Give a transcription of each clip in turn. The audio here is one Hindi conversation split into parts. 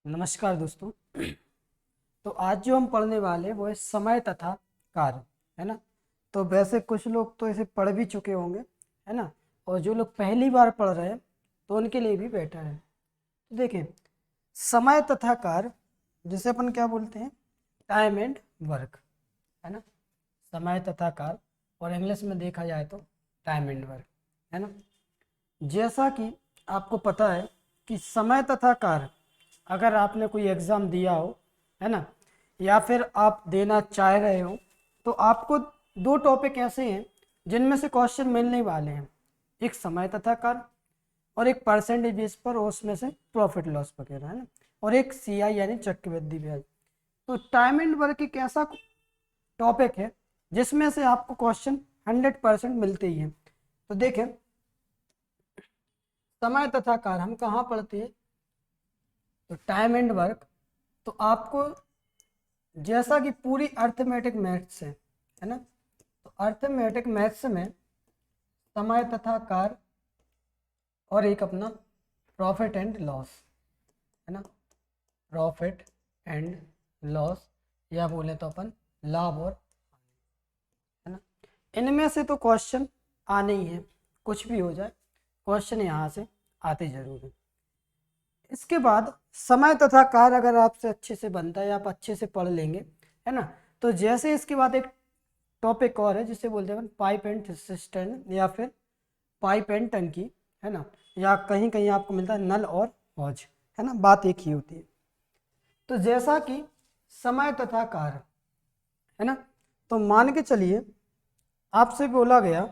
नमस्कार दोस्तों। तो आज जो हम पढ़ने वाले हैं वो है समय तथा कार्य, है ना। तो वैसे कुछ लोग तो इसे पढ़ भी चुके होंगे, है ना। और जो लोग पहली बार पढ़ रहे हैं तो उनके लिए भी बेटर है। तो देखिए, समय तथा कार्य जिसे अपन क्या बोलते हैं, टाइम एंड वर्क, है ना। समय तथा कार्य, और इंग्लिश में देखा जाए तो टाइम एंड वर्क, है ना। जैसा कि आपको पता है कि समय तथा कार्य, अगर आपने कोई एग्ज़ाम दिया हो, है ना, या फिर आप देना चाह रहे हो, तो आपको दो टॉपिक ऐसे हैं जिनमें से क्वेश्चन मिलने वाले हैं। एक समय तथा कार्य और एक परसेंटेज बेस पर, और उसमें से प्रॉफिट लॉस वगैरह, है ना। और एक सीआई यानी चक्रवृद्धि ब्याज। तो टाइम एंड वर्क एक ऐसा टॉपिक है जिसमें से आपको क्वेश्चन 100% मिलते ही हैं। तो देखें, समय तथा कार्य हम कहाँ पढ़ते हैं, तो टाइम एंड वर्क। तो आपको जैसा कि पूरी अर्थमेटिक मैथ्स है ना, तो अर्थमेटिक मैथ्स में समय तथा कार्य और एक अपना प्रॉफिट एंड लॉस, है ना, प्रॉफिट एंड लॉस, या बोले तो अपन लाभ और, है ना, इनमें से तो क्वेश्चन आने ही है। कुछ भी हो जाए, क्वेश्चन यहाँ से आते जरूर है। इसके बाद समय तथा कार्य अगर आपसे अच्छे से बनता है, आप अच्छे से पढ़ लेंगे, है ना। तो जैसे इसके बाद एक टॉपिक और है जिसे बोलते हैं पाइप एंड सिस्टर्न, या फिर पाइप एंड टंकी, है ना, या कहीं कहीं आपको मिलता है नल और हौज, है ना, बात एक ही होती है। तो जैसा कि समय तथा कार्य, है ना, तो मान के चलिए आपसे बोला गया,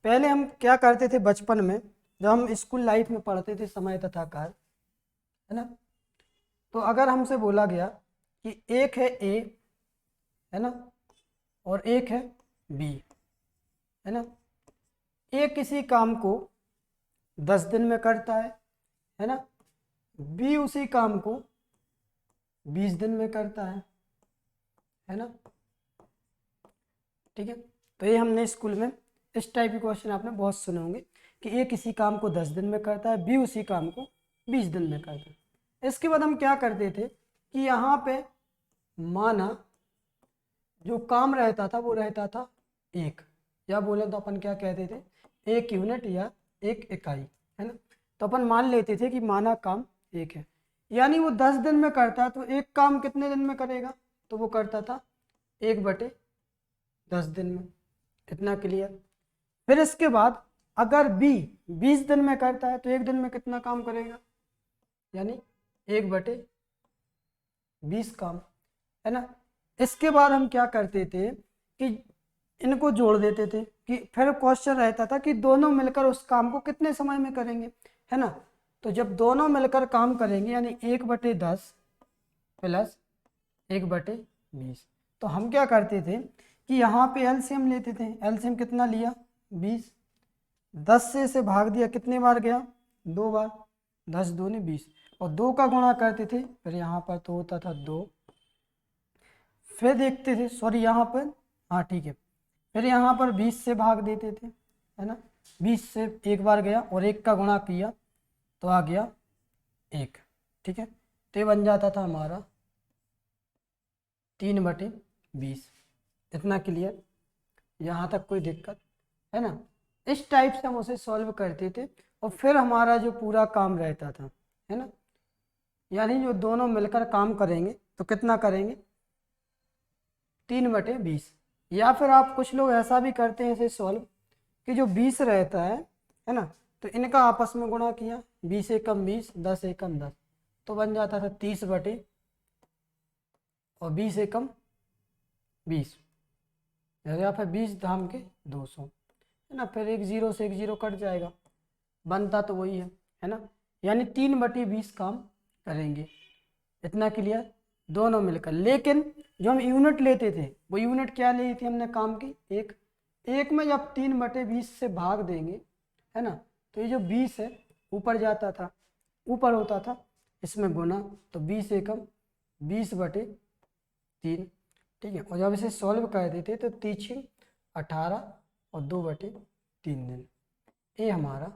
पहले हम क्या करते थे बचपन में, जब हम स्कूल लाइफ में पढ़ते थे समय तथा कार्य, है ना। तो अगर हमसे बोला गया कि एक है ए, है ना, और एक है बी, है ना। ए किसी काम को 10 दिन में करता है ना। बी उसी काम को 20 दिन में करता है ना। ठीक है। तो ये हमने स्कूल में इस टाइप के क्वेश्चन आपने बहुत सुने होंगे कि ए किसी काम को 10 दिन में करता है, बी उसी काम को 20 दिन में करता है। इसके बाद हम क्या करते थे कि यहाँ पे माना जो काम रहता था वो रहता था एक, या बोले तो अपन क्या कहते थे, एक यूनिट या एक इकाई, है ना। तो अपन मान लेते थे कि माना काम एक है, यानी वो 10 दिन में करता है, तो एक काम कितने दिन में करेगा, तो वो करता था 1/10 दिन में। इतना क्लियर। फिर इसके बाद अगर बी 20 दिन में करता है तो एक दिन में कितना काम करेगा, यानी 1/20 काम, है ना। इसके बाद हम क्या करते थे कि इनको जोड़ देते थे, कि फिर क्वेश्चन रहता था कि दोनों मिलकर उस काम को कितने समय में करेंगे, है ना। तो जब दोनों मिलकर काम करेंगे यानी 1/10 प्लस 1/20, तो हम क्या करते थे कि यहाँ पे एलसीएम लेते थे। एलसीएम कितना लिया, 20। 10 से इसे भाग दिया, कितने बार गया, 2 बार। 10 दूनी 20, और 2 का गुणा करते थे, फिर यहाँ पर तो होता था 2। फिर देखते थे, सॉरी यहाँ पर, हाँ ठीक है, फिर यहाँ पर 20 से भाग देते थे, है ना। 20 से एक बार गया और 1 का गुणा किया तो आ गया 1। ठीक है। तो ये बन जाता था हमारा 3/20। इतना क्लियर, यहाँ तक कोई दिक्कत है ना। इस टाइप से हम उसे सॉल्व करते थे, और फिर हमारा जो पूरा काम रहता था, है ना, यानी जो दोनों मिलकर काम करेंगे तो कितना करेंगे, 3/20। या फिर आप कुछ लोग ऐसा भी करते हैं इसे सॉल्व, कि जो 20 रहता है ना, तो इनका आपस में गुणा किया, 20 एकम 20, 10 एकम 10, तो बन जाता था 30/, और 20 एकम 20, या फिर 20 धाम के 200, है ना। फिर एक जीरो से एक जीरो कट जाएगा, बनता तो वही है ना। यानी 3/20 काम करेंगे। इतना क्लियर, दोनों मिलकर। लेकिन जो हम यूनिट लेते थे वो यूनिट क्या ली थी हमने, काम की एक। एक में जब 3/20 से भाग देंगे, है ना, तो ये जो 20 है ऊपर जाता था, ऊपर होता था, इसमें गुना, तो 20 एकम 20/3। ठीक है। और जब इसे सॉल्व कर देते तो 3×6 = 18, और 2/3 दिन, ये हमारा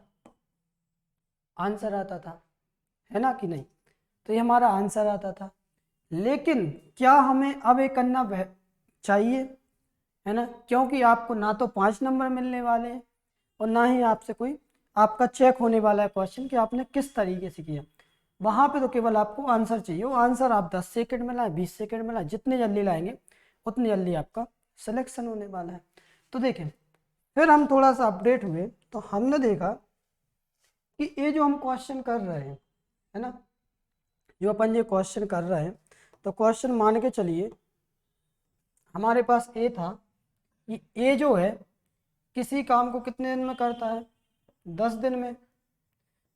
आंसर आता था, है ना कि नहीं। तो ये हमारा आंसर आता था। लेकिन क्या हमें अब ये करना चाहिए, है ना, क्योंकि आपको ना तो 5 नंबर मिलने वाले हैं और ना ही आपसे कोई आपका चेक होने वाला है क्वेश्चन कि आपने किस तरीके से किया। वहाँ पे तो केवल आपको आंसर चाहिए, वो आंसर आप 10 सेकंड में लाएं, 20 सेकंड में लाएं, जितने जल्दी लाएंगे उतनी जल्दी आपका सिलेक्शन होने वाला है। तो देखें, फिर हम थोड़ा सा अपडेट हुए तो हमने देखा कि ये जो हम क्वेश्चन कर रहे हैं, है ना, जो अपन ये क्वेश्चन कर रहे हैं, तो क्वेश्चन मान के चलिए हमारे पास ए था कि ए जो है किसी काम को कितने दिन में करता है, 10 दिन में।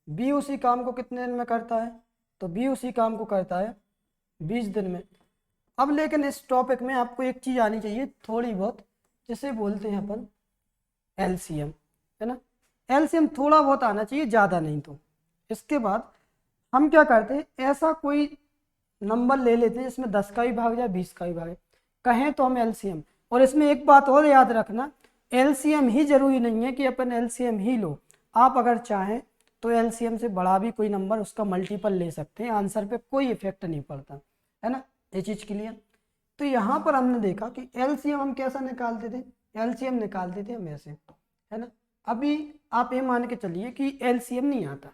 बी उसी काम को कितने दिन में करता है, तो बी उसी काम को करता है 20 दिन में। अब लेकिन इस टॉपिक में आपको एक चीज़ आनी चाहिए थोड़ी बहुत, जिसे बोलते हैं अपन एलसीएम, है ना। एलसीएम थोड़ा बहुत आना चाहिए, ज़्यादा नहीं। तो इसके बाद हम क्या करते हैं, ऐसा कोई नंबर ले लेते हैं जिसमें 10 का भी भाग जाए, 20 का भी भाग कहें तो हम एलसीएम। और इसमें एक बात और याद रखना, एलसीएम ही जरूरी नहीं है कि अपन एलसीएम ही लो। आप अगर चाहें तो एलसीएम से बड़ा भी कोई नंबर उसका मल्टीपल ले सकते हैं, आंसर पे कोई इफेक्ट नहीं पड़ता, है ना, ये चीज़ क्लियर। तो यहाँ पर हमने देखा कि एलसीएम हम कैसा निकालते थे, एलसीएम निकालते थे हम ऐसे, है ना। अभी आप ये मान के चलिए कि एलसीएम नहीं आता,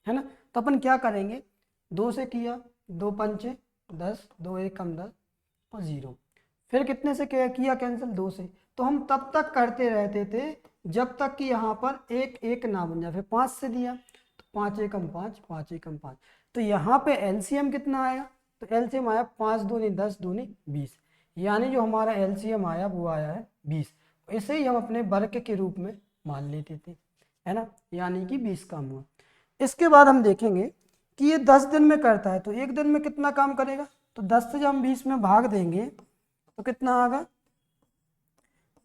है ना, तो अपन क्या करेंगे, 2 से किया, 2 पंचे 10, 2 1 कम 10 और 0। फिर कितने से किया कैंसिल, 2 से। तो हम तब तक करते रहते थे जब तक कि यहाँ पर एक एक ना बन जाए। फिर 5 से दिया तो 5 एकम 5, 5 एकम 5। तो यहाँ पे एलसीएम कितना आया, तो एलसीएम आया 5 दूनी 10 दूनी 20, यानी जो हमारा एलसीएम आया वो आया है 20। इसे ही हम अपने वर्ग के रूप में मान लेते थे, है ना, यानी कि 20 काम हुआ। इसके बाद हम देखेंगे कि ये 10 दिन में करता है, तो एक दिन में कितना काम करेगा, तो 10 से जब हम 20 में भाग देंगे तो कितना आएगा,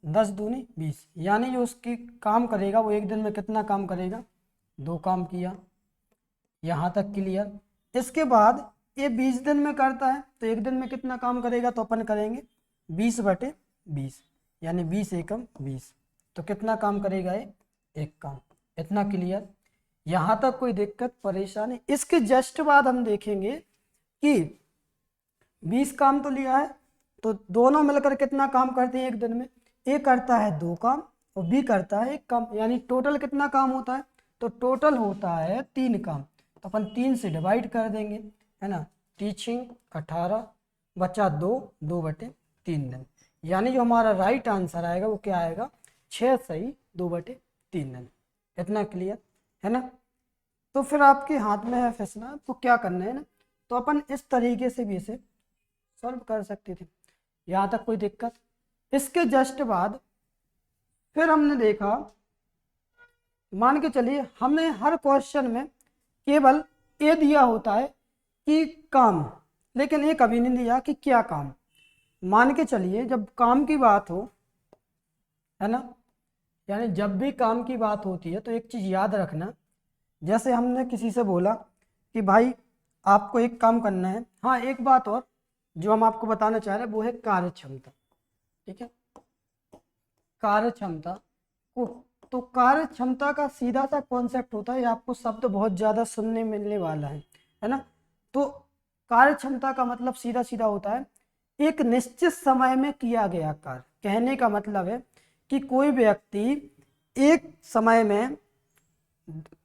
10 दूनी 20, यानी जो उसकी काम करेगा वो एक दिन में कितना काम करेगा, 2 काम किया। यहाँ तक क्लियर। इसके बाद ये 20 दिन में करता है, तो एक दिन में कितना काम करेगा, तो अपन करेंगे 20/20, यानी 20 एकम 20, तो कितना काम करेगा ये, 1 काम। इतना क्लियर, यहाँ तक कोई दिक्कत परेशानी। इसके जस्ट बाद हम देखेंगे कि 20 काम तो लिया है, तो दोनों मिलकर कितना काम करते हैं एक दिन में, ए करता है 2 काम और बी करता है 1 काम, यानी टोटल कितना काम होता है, तो टोटल होता है 3 काम। तो अपन 3 से डिवाइड कर देंगे, है ना, टीचिंग 18 बचा 2, 2/3 दिन, यानी जो हमारा राइट आंसर आएगा वो क्या आएगा, 6 सही 2/3 दिन। इतना क्लियर है ना। तो फिर आपके हाथ में है फैसला, आपको क्या करना है ना। तो अपन इस तरीके से भी इसे सॉल्व कर सकते थे, यहाँ तक कोई दिक्कत। इसके जस्ट बाद फिर हमने देखा, मान के चलिए हमने हर क्वेश्चन में केवल ये दिया होता है कि काम, लेकिन ये कभी नहीं दिया कि क्या काम। मान के चलिए जब काम की बात हो, है ना, यानी जब भी काम की बात होती है तो एक चीज़ याद रखना, जैसे हमने किसी से बोला कि भाई आपको एक काम करना है। हाँ, एक बात और जो हम आपको बताना चाह रहे हैं वो है कार्य क्षमता, ठीक है, कार्य क्षमता को। तो कार्य क्षमता का सीधा सा कॉन्सेप्ट होता है, आपको शब्द बहुत ज़्यादा सुनने मिलने वाला है ना। तो कार्य क्षमता का मतलब सीधा सीधा होता है एक निश्चित समय में किया गया कार्य। कहने का मतलब है कि कोई व्यक्ति एक समय में,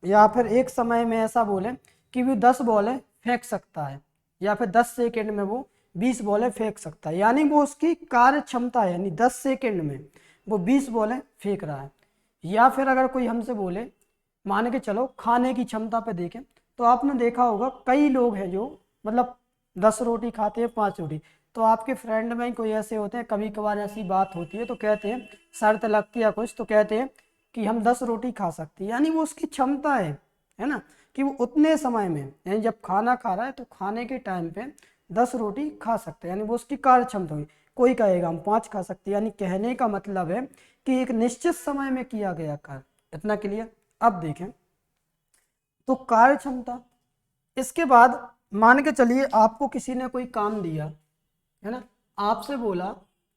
या फिर एक समय में ऐसा बोले कि वो 10 बॉलें फेंक सकता है, या फिर 10 सेकेंड में वो 20 बॉलें फेंक सकता है, यानी वो उसकी कार्य क्षमता है, यानी 10 सेकेंड में वो 20 बॉलें फेंक रहा है। या फिर अगर कोई हमसे बोले, मान के चलो खाने की क्षमता पे देखें, तो आपने देखा होगा कई लोग हैं जो मतलब 10 रोटी खाते हैं, 5 रोटी। तो आपके फ्रेंड में कोई ऐसे होते हैं, कभी कभार ऐसी बात होती है तो कहते हैं, शर्त लगती है कुछ, तो कहते हैं कि हम 10 रोटी खा सकते हैं, यानी वो उसकी क्षमता है ना, कि वो उतने समय में, यानी जब खाना खा रहा है तो खाने के टाइम पे 10 रोटी खा सकते हैं, यानी वो उसकी कार्य क्षमता हुई। कोई कहेगा हम 5 खा सकते हैं, यानी कहने का मतलब है कि एक निश्चित समय में किया गया कार्य। इतना क्लियर। अब देखें तो कार्य क्षमता। इसके बाद मान के चलिए आपको किसी ने कोई काम दिया, है ना, आपसे बोला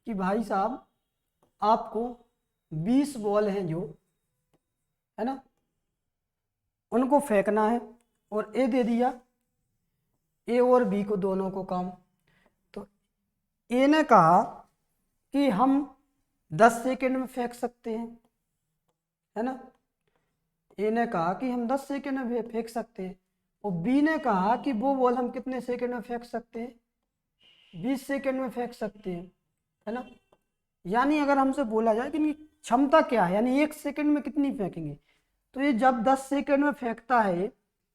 कि भाई साहब आपको 20 बॉल हैं जो, है ना, उनको फेंकना है, और ये दे दिया ए और बी को दोनों को काम। तो ए ने कहा कि हम 10 सेकेंड में फेंक सकते हैं, है ना। ए ने कहा कि हम 10 सेकेंड में फेंक सकते हैं, और बी ने कहा कि वो बॉल हम कितने सेकेंड में फेंक सकते हैं, 20 सेकेंड में फेंक सकते हैं, है ना। यानी अगर हमसे बोला जाए कि क्षमता क्या है, यानी 1 सेकेंड में कितनी फेंकेंगे, तो ये जब 10 सेकेंड में फेंकता है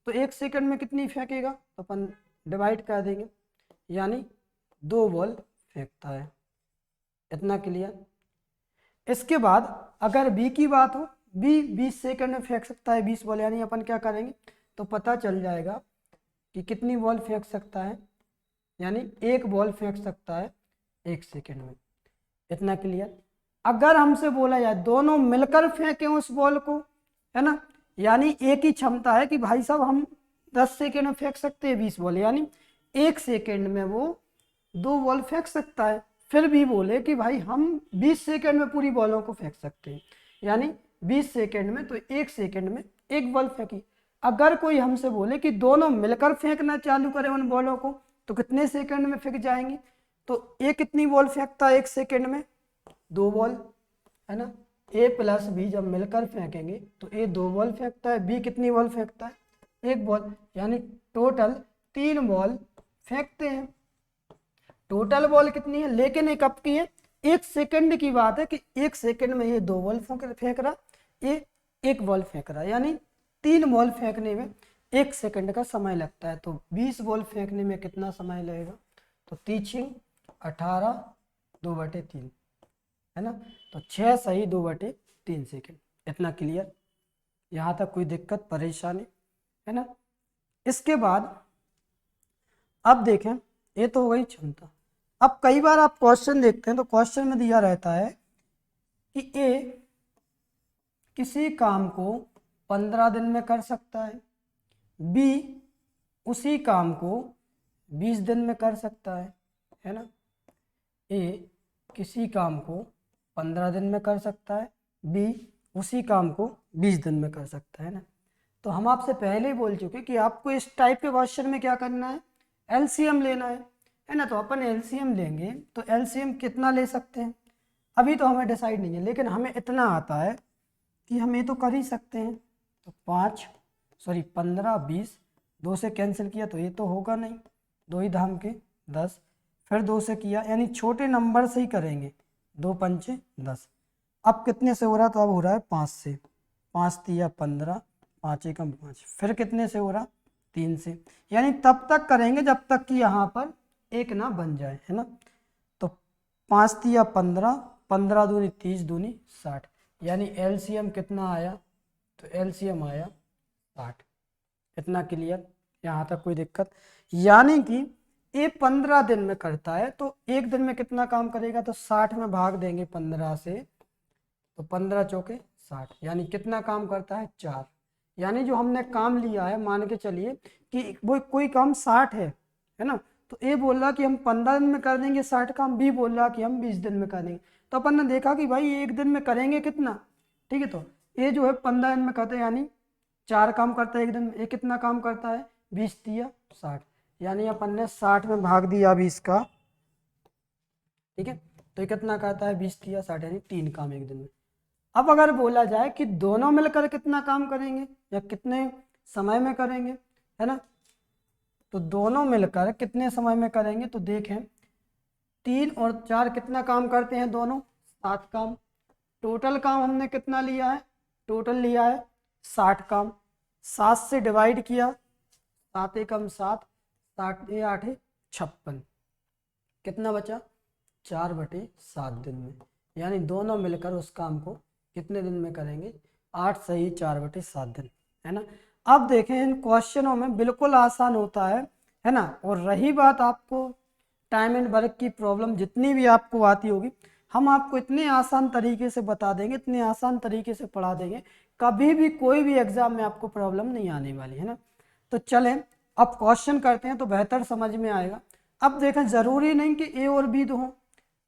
तो 1 सेकेंड में कितनी फेंकेगा, तो अपन डिवाइड कर देंगे, यानी 2 बॉल फेंकता है। इतना क्लियर। इसके बाद अगर बी की बात हो, बी 20 सेकेंड में फेंक सकता है 20 बॉल, यानी अपन क्या करेंगे, तो पता चल जाएगा कि कितनी बॉल फेंक सकता है, यानी 1 बॉल फेंक सकता है 1 सेकेंड में। इतना क्लियर। अगर हमसे बोला जाए दोनों मिलकर फेंकें उस बॉल को, है ना, यानी एक ही क्षमता है कि भाई साहब हम 10 सेकेंड में फेंक सकते हैं 20 बॉल, यानी 1 सेकेंड में वो 2 बॉल फेंक सकता है। फिर भी बोले कि भाई हम 20 सेकेंड में पूरी बॉलों को फेंक सकते हैं, यानी 20 सेकेंड में, तो 1 सेकेंड में 1 बॉल फेंकी। अगर कोई हमसे बोले कि दोनों मिलकर फेंकना चालू करें उन बॉलों को, तो कितने सेकेंड में फेंक जाएंगी, तो ए कितनी बॉल फेंकता है 1 सेकेंड में, 2 बॉल, है ना। ए प्लस बी जब मिलकर फेंकेंगे तो ए 2 बॉल फेंकता है, बी कितनी बॉल फेंकता है, 1 बॉल, यानी टोटल 3 बॉल फेंकते हैं। टोटल बॉल कितनी है, लेकिन एक कब की है, 1 सेकेंड की बात है कि 1 सेकेंड में ये 2 बॉल फेंक रहा, ये 1 बॉल फेंक रहा, यानी 3 बॉल फेंकने में 1 सेकेंड का समय लगता है। तो 20 बॉल फेंकने में कितना समय लगेगा, तो 3 18 2/3, है ना। तो 6 सही 2/3 सेकेंड। इतना क्लियर। यहाँ तक कोई दिक्कत परेशानी, है ना। इसके बाद अब देखें, ये तो हो गई क्षमता। अब कई बार आप क्वेश्चन देखते हैं तो क्वेश्चन में दिया रहता है कि ए किसी काम को 15 दिन में कर सकता है, बी उसी काम को 20 दिन में कर सकता है ना। ए किसी काम को 15 दिन में कर सकता है, बी उसी काम को 20 दिन में कर सकता है ना। तो हम आपसे पहले ही बोल चुके कि आपको इस टाइप के क्वेश्चन में क्या करना है, एलसीएम लेना है ना। तो अपन एलसीएम लेंगे तो एलसीएम कितना ले सकते हैं, अभी तो हमें डिसाइड नहीं है, लेकिन हमें इतना आता है कि हम ये तो कर ही सकते हैं। तो 15 20, 2 से कैंसिल किया तो ये तो होगा नहीं, 2 ही धाम के 10, फिर 2 से किया, यानी छोटे नंबर से ही करेंगे, 2 पंचे 10। अब कितने से हो रहा, तो अब हो रहा है 5 से, 5 तिया 15, 5 एकम 5, फिर कितने से हो रहा, 3 से, यानी तब तक करेंगे जब तक कि यहाँ पर 1 ना बन जाए, है ना। तो 5 तिया 15, 15 दूनी 30 दूनी 60, यानी एलसीएम कितना आया, तो एलसीएम आया 60। इतना क्लियर। यहाँ तक कोई दिक्कत, यानी कि ये 15 दिन में करता है तो 1 दिन में कितना काम करेगा, तो 60 में भाग देंगे 15 से, तो 15 चौके 60, यानी कितना काम करता है, 4। यानी जो हमने काम लिया है, मान के चलिए कि वो कोई काम 60 है ना, तो ए बोल रहा कि हम 15 दिन में कर देंगे 60 काम, बी बोल रहा कि हम 20 दिन में कर देंगे। तो अपन ने देखा कि भाई 1 दिन में करेंगे कितना, ठीक है। तो ए जो है 15 दिन में करते हैं, यानी 4 काम करता है 1 दिन में, ये कितना काम करता है, 20 तिया 60, यानी अपन ने 60 में भाग दिया 20 का, ठीक है। तो ये कितना करता है, 20 तिया 60, यानी 3 काम 1 दिन में। अब अगर बोला जाए कि दोनों मिलकर कितना काम करेंगे या कितने समय में करेंगे, है ना, तो दोनों मिलकर कितने समय में करेंगे, तो देखें 3 और 4 कितना काम करते हैं दोनों, 7 काम। टोटल काम हमने कितना लिया है, टोटल लिया है 60 काम, 7 से डिवाइड किया, 7 एकम 7, 7 ए 8 56, कितना बचा, 4/7 दिन में, यानी दोनों मिलकर उस काम को कितने दिन में करेंगे, 8 सही 4/7 दिन, है ना। अब देखें इन क्वेश्चनों में बिल्कुल आसान होता है ना। और रही बात आपको टाइम एंड वर्क की प्रॉब्लम जितनी भी आपको आती होगी, हम आपको इतने आसान तरीके से बता देंगे, इतने आसान तरीके से पढ़ा देंगे, कभी भी कोई भी एग्जाम में आपको प्रॉब्लम नहीं आने वाली, है ना। तो चलें अब क्वेश्चन करते हैं तो बेहतर समझ में आएगा। अब देखें ज़रूरी नहीं कि ए और बी तो हो,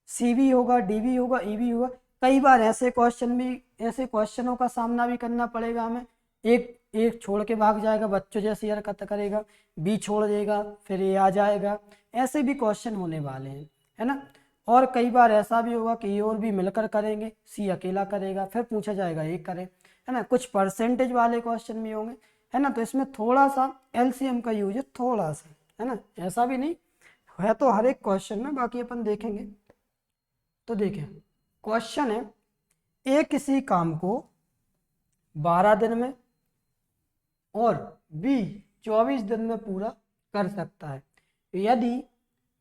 सी भी होगा, डी भी होगा, ई भी होगा। कई बार ऐसे क्वेश्चनों का सामना भी करना पड़ेगा हमें, एक ए छोड़ के भाग जाएगा, बच्चों जैसी हरकत करेगा, बी छोड़ देगा, फिर ए आ जाएगा। ऐसे भी क्वेश्चन होने वाले हैं, है ना। और कई बार ऐसा भी होगा कि ए और बी मिलकर करेंगे, सी अकेला करेगा, फिर पूछा जाएगा ए करे, है ना। कुछ परसेंटेज वाले क्वेश्चन भी होंगे, है ना। तो इसमें थोड़ा सा एलसीएम का यूज है, थोड़ा सा, है ना, ऐसा भी नहीं है तो हर एक क्वेश्चन में, बाकी अपन देखेंगे। तो देखें, क्वेश्चन है ए किसी काम को 12 दिन में और बी 24 दिन में पूरा कर सकता है। यदि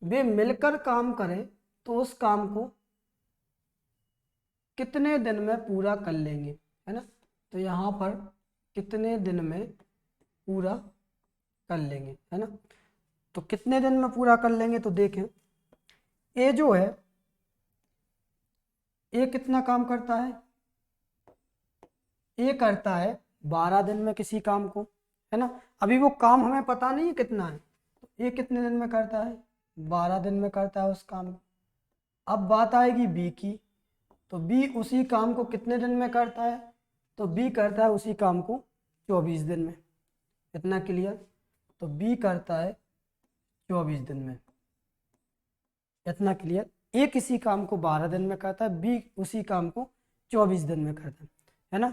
वे मिलकर काम करें तो उस काम को कितने दिन में पूरा कर लेंगे, है ना। तो यहाँ पर कितने दिन में पूरा कर लेंगे, है ना। तो कितने दिन में पूरा कर लेंगे, तो देखें ए जो है, ए कितना काम करता है, ए करता है 12 दिन में किसी काम को, है ना। अभी वो काम हमें पता नहीं है कितना है, तो ए कितने दिन में करता है, 12 दिन में करता है उस काम को। अब बात आएगी बी की, तो बी उसी काम को कितने दिन में करता है, तो बी करता है उसी काम को 24 दिन में। इतना क्लियर। तो बी करता है 24 दिन में, इतना क्लियर। ए किसी काम को 12 दिन में करता है, बी उसी काम को 24 दिन में करता है ना।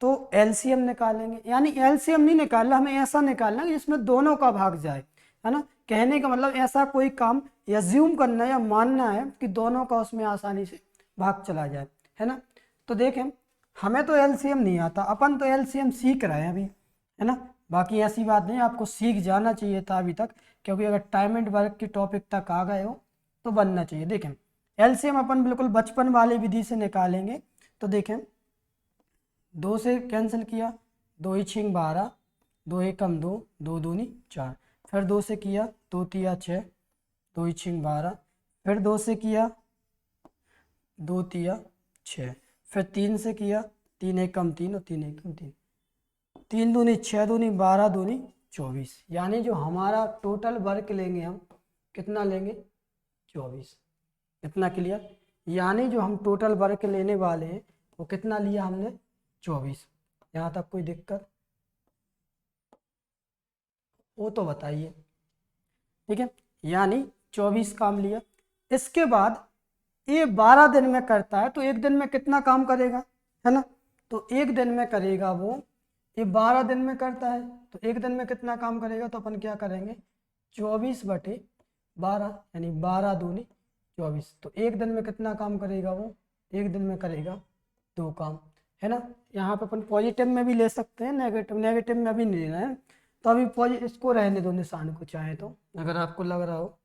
तो एलसीएम निकालेंगे, यानी एलसीएम नहीं निकालना, हमें ऐसा निकालना है जिसमें दोनों का भाग जाए, है ना। कहने का मतलब ऐसा कोई काम एज्यूम करना है या मानना है कि दोनों का उसमें आसानी से भाग चला जाए, है ना। तो देखें, हमें तो एलसीएम नहीं आता, अपन तो एलसीएम सीख रहे हैं अभी, है ना। बाकी ऐसी बात नहीं, आपको सीख जाना चाहिए था अभी तक, क्योंकि अगर टाइम एंड वर्क की टॉपिक तक आ गए हो तो बनना चाहिए। देखें, एलसीएम अपन बिल्कुल बचपन वाली विधि से निकालेंगे। तो देखें, 2 से कैंसिल किया, 2 ही 6 12, 2 एकम 2, 2 दूनी 4, फिर 2 से किया, 2 तिया 6, 2 ही 6 12, फिर 2 से किया, 2 तिया 6, फिर 3 से किया, 3 एकम 3 और 3 एकम 3, 3 दूनी 6 दूनी 12 दूनी 24, यानी जो हमारा टोटल वर्क लेंगे हम कितना लेंगे, 24। इतना क्लियर। यानी जो हम टोटल वर्क लेने वाले हैं वो कितना लिया हमने, 24। यहाँ तक कोई दिक्कत वो तो बताइए, ठीक है। यानी 24 काम लिया। इसके बाद ये 12 दिन में करता है, तो एक दिन में कितना काम करेगा, है ना। तो एक दिन में करेगा वो, ये 12 दिन में करता है तो एक दिन में कितना काम करेगा, तो अपन क्या करेंगे, 24/12, यानी 12 दूनी 24। तो एक दिन में कितना काम करेगा वो, एक दिन में करेगा 2 काम, है ना। यहाँ पे अपन पॉजिटिव में भी ले सकते हैं, नेगेटिव में अभी नहीं लेना है। तो अभी इसको रहने दो निशान को, चाहे तो, अगर आपको लग रहा हो,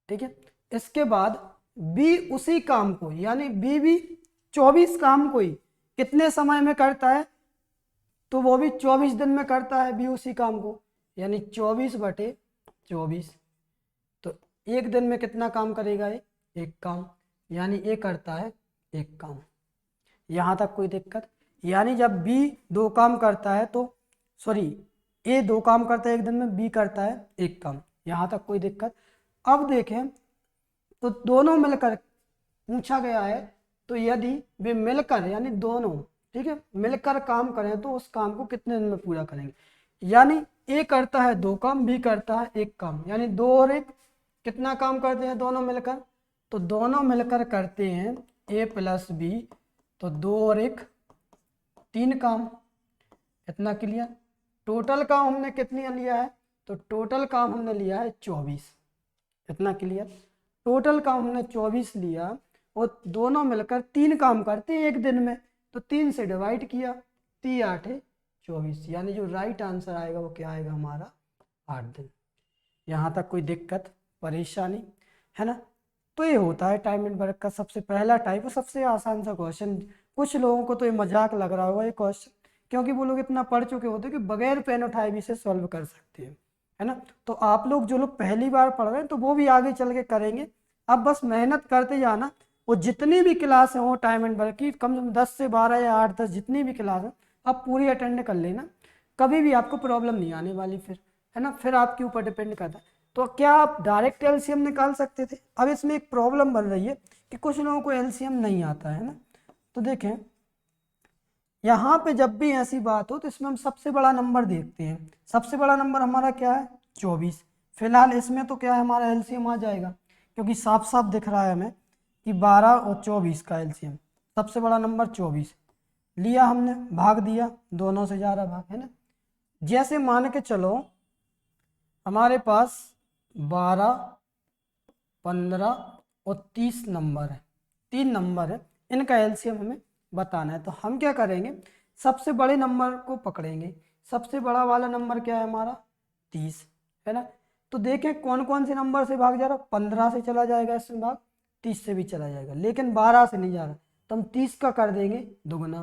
ठीक है। इसके बाद बी उसी काम को, यानी बी भी 24 काम को ही कितने समय में करता है, तो वो भी 24 दिन में करता है बी उसी काम को, यानी 24/24। तो एक दिन में कितना काम करेगा ये, एक काम, यानी ए करता है एक काम। यहाँ तक कोई दिक्कत। यानी जब बी 2 काम करता है तो सॉरी, ए 2 काम करता है एक दिन में, बी करता है एक काम। यहाँ तक कोई दिक्कत। अब देखें, तो दोनों मिलकर पूछा गया है, तो यदि वे मिलकर, यानी दोनों, ठीक है, मिलकर काम करें तो उस काम को कितने दिन में पूरा करेंगे। यानी ए करता है 2 काम, बी करता है एक काम, यानी 2 और 1 कितना काम करते हैं दोनों मिलकर, तो दोनों मिलकर करते हैं ए प्लस बी, तो 2 और 1 3 काम। इतना क्लियर। टोटल काम हमने कितनी लिया है, तो टोटल काम हमने लिया है 24। इतना क्लियर। टोटल काम हमने 24 लिया और दोनों मिलकर 3 काम करते हैं एक दिन में, तो 3 से डिवाइड किया, 3 8 24, यानी जो राइट आंसर आएगा वो क्या आएगा हमारा, 8 दिन। यहाँ तक कोई दिक्कत परेशानी है ना। तो ये होता है टाइम एंड वर्क का सबसे पहला टाइप और सबसे आसान सा क्वेश्चन। कुछ लोगों को तो ये मजाक लग रहा होगा ये क्वेश्चन, क्योंकि वो लोग इतना पढ़ चुके होते हैं कि बगैर पेन उठाए भी इसे सॉल्व कर सकते हैं, है ना। तो आप लोग जो लोग पहली बार पढ़ रहे हैं तो वो भी आगे चल के करेंगे। अब बस मेहनत करते जाना। वो जितनी भी क्लास हो टाइम एंड वर्क की, कम से कम 10 से 12 या 8 10 जितनी भी क्लास हो, आप पूरी अटेंड कर लेना। कभी भी आपको प्रॉब्लम नहीं आने वाली फिर, है ना। फिर आपके ऊपर डिपेंड करता है। तो क्या आप डायरेक्ट एलसीएम निकाल सकते थे। अब इसमें एक प्रॉब्लम बन रही है कि कुछ लोगों को एलसीएम नहीं आता है ना। तो देखें, यहाँ पे जब भी ऐसी बात हो तो इसमें हम सबसे बड़ा नंबर देखते हैं। सबसे बड़ा नंबर हमारा क्या है? 24। फिलहाल इसमें तो क्या है, हमारा एलसीएम आ जाएगा, क्योंकि साफ साफ दिख रहा है हमें कि 12 और 24 का एलसीएम। सबसे बड़ा नंबर 24 लिया हमने, भाग दिया, दोनों से जा रहा भाग, है ना। जैसे मान के चलो हमारे पास 12, 15 और 30 नंबर है, 3 नंबर है, इनका एलसीएम हमें बताना है। तो हम क्या करेंगे, सबसे बड़े नंबर को पकड़ेंगे। सबसे बड़ा वाला नंबर क्या है हमारा? 30, है ना। तो देखें कौन कौन से नंबर से भाग जा रहा, 15 से चला जाएगा इसमें भाग, 30 से भी चला जाएगा, लेकिन 12 से नहीं जा रहा। तो हम 30 का कर देंगे दुगना,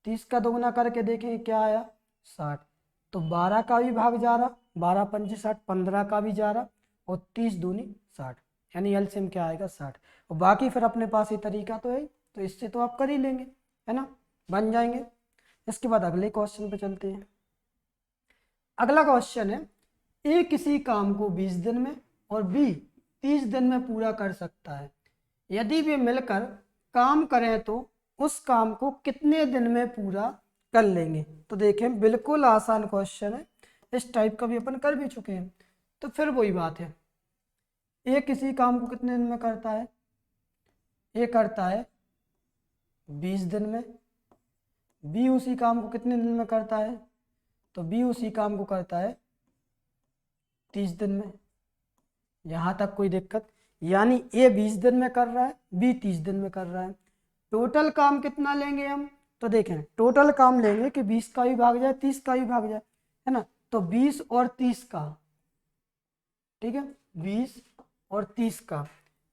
30 का दुगना करके देखेंगे क्या आया, 60। तो 12 का भी भाग जा रहा, 12 पंचे 60, 15 का भी जा रहा, और 30 दूनी 60, यानी एलसीएम क्या आएगा, 60। और बाकी फिर अपने पास ये तरीका तो है, तो इससे तो आप कर ही लेंगे, है ना, बन जाएंगे। इसके बाद अगले क्वेश्चन पे चलते हैं। अगला क्वेश्चन है, ए किसी काम को 20 दिन में और बी 30 दिन में पूरा कर सकता है। यदि वे मिलकर काम करें तो उस काम को कितने दिन में पूरा कर लेंगे। तो देखें बिल्कुल आसान क्वेश्चन है, इस टाइप का भी अपन कर भी चुके हैं। तो फिर वही बात है, ए किसी काम को कितने दिन में करता है, ए करता है 20 दिन में, बी उसी काम को कितने दिन में करता है, तो बी उसी काम को करता है 30 दिन में। यहाँ तक कोई दिक्कत, यानी ए 20 दिन में कर रहा है, बी 30 दिन में कर रहा है। टोटल काम कितना लेंगे हम, तो देखें टोटल काम लेंगे कि 20 का भी भाग जाए 30 का भी भाग जाए, है ना। तो 20 और 30 का, ठीक है, 20 और 30 का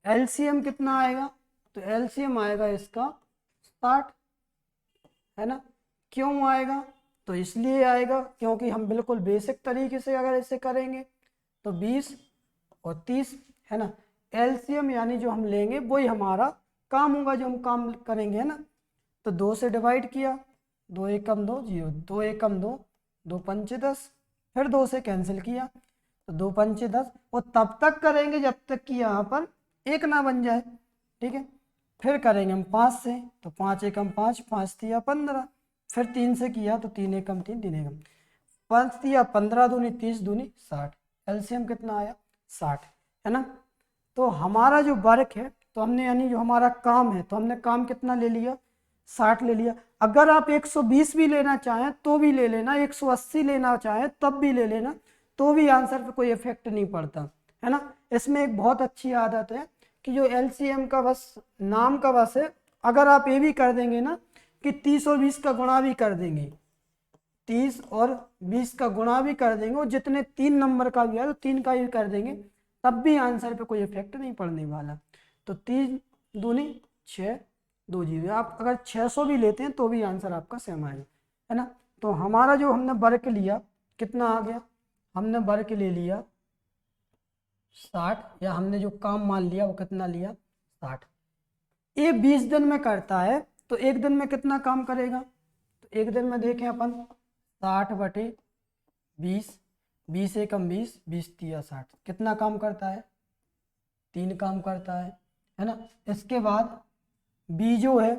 एलसीएम कितना आएगा, तो एलसीएम आएगा इसका 60, है ना। क्यों आएगा, तो इसलिए आएगा क्योंकि हम बिल्कुल बेसिक तरीके से अगर इसे करेंगे तो 20 और 30, है ना। एलसीएम यानी जो हम लेंगे वही हमारा काम होगा, जो हम काम करेंगे, है ना। तो 2 से डिवाइड किया, 2 एकम 2 0, 2 एकम 2, 2 पंचे 10, फिर 2 से कैंसिल किया तो 2 पंचे 10, और तब तक करेंगे जब तक कि यहाँ पर एक ना बन जाए, ठीक है। फिर करेंगे हम 5 से, तो 5 एकम 5, 5 तिया 15, फिर 3 से किया तो 3 एकम 3, 3 एकम 5 तिया 15 दूनी 30 दूनी 60, एलसीएम कितना आया 60, है ना। तो हमारा जो वर्क है, तो हमने यानी जो हमारा काम है, तो हमने काम कितना ले लिया, 60 ले लिया। अगर आप 120 भी लेना चाहें तो भी ले लेना, 180 लेना चाहें तब भी ले लेना, तो भी आंसर पे कोई इफेक्ट नहीं पड़ता, है ना। इसमें एक बहुत अच्छी आदत है कि जो एलसीएम का बस नाम का बस है, अगर आप ये भी कर देंगे ना कि 30 और 20 का गुणा भी कर देंगे, 30 और 20 का गुणा भी कर देंगे, और जितने 3 नंबर का भी है तो 3 का भी कर देंगे, तब भी आंसर पे कोई इफेक्ट नहीं पड़ने वाला। तो 3 दूनी 6, 2 जीरो, आप अगर 600 भी लेते हैं तो भी आंसर आपका सेम आएगा, है ना। तो हमारा जो हमने वर्क लिया कितना आ गया, हमने वर्क ले लिया 60, या हमने जो काम मान लिया वो कितना लिया 60। ये 20 दिन में करता है तो एक दिन में कितना काम करेगा, तो एक दिन में देखें अपन 60 बटे 20, 20 एकम 20, 20 तिया 60, कितना काम करता है, 3 काम करता है ना। इसके बाद बी जो है,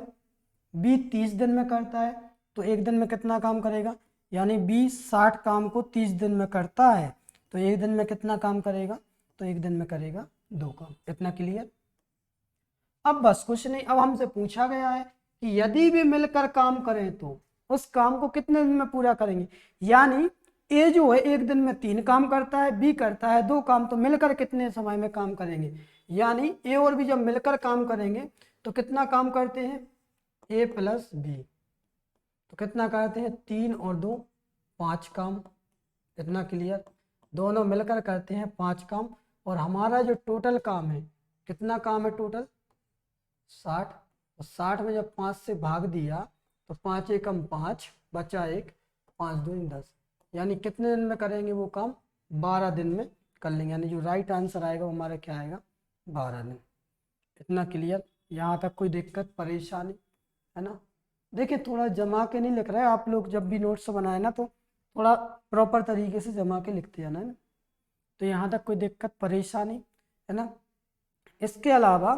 बी 30 दिन में करता है, तो एक दिन में कितना काम करेगा, यानी बी 60 काम को 30 दिन में करता है, तो एक दिन में कितना काम करेगा, तो एक दिन में करेगा 2 काम। इतना क्लियर। अब बस कुछ नहीं, अब हमसे पूछा गया है कि यदि भी मिलकर काम करें तो उस काम को कितने दिन में पूरा करेंगे। यानी ए जो है एक दिन में 3 काम करता है, बी करता है 2 काम, तो मिलकर कितने समय में काम करेंगे। यानी ए और बी जब मिलकर काम करेंगे तो कितना काम करते हैं, ए प्लस बी, तो कितना करते हैं 3 और 2 5 काम। इतना क्लियर। दोनों मिलकर करते हैं 5 काम, और हमारा जो टोटल काम है, कितना काम है टोटल 60, और 60 में जब 5 से भाग दिया तो 5 एकम 5 बचा 1, 5 दूनी 10, यानी कितने दिन में करेंगे वो काम, 12 दिन में कर लेंगे। यानी जो राइट आंसर आएगा वो हमारा क्या आएगा, 12 दिन। इतना क्लियर। यहाँ तक कोई दिक्कत परेशानी है ना। देखिए थोड़ा जमा के नहीं लिख रहे हैं आप लोग, जब भी नोट्स बनाए ना तो थोड़ा प्रॉपर तरीके से जमा के लिखते जाना है ना। तो यहाँ तक कोई दिक्कत परेशानी है ना। इसके अलावा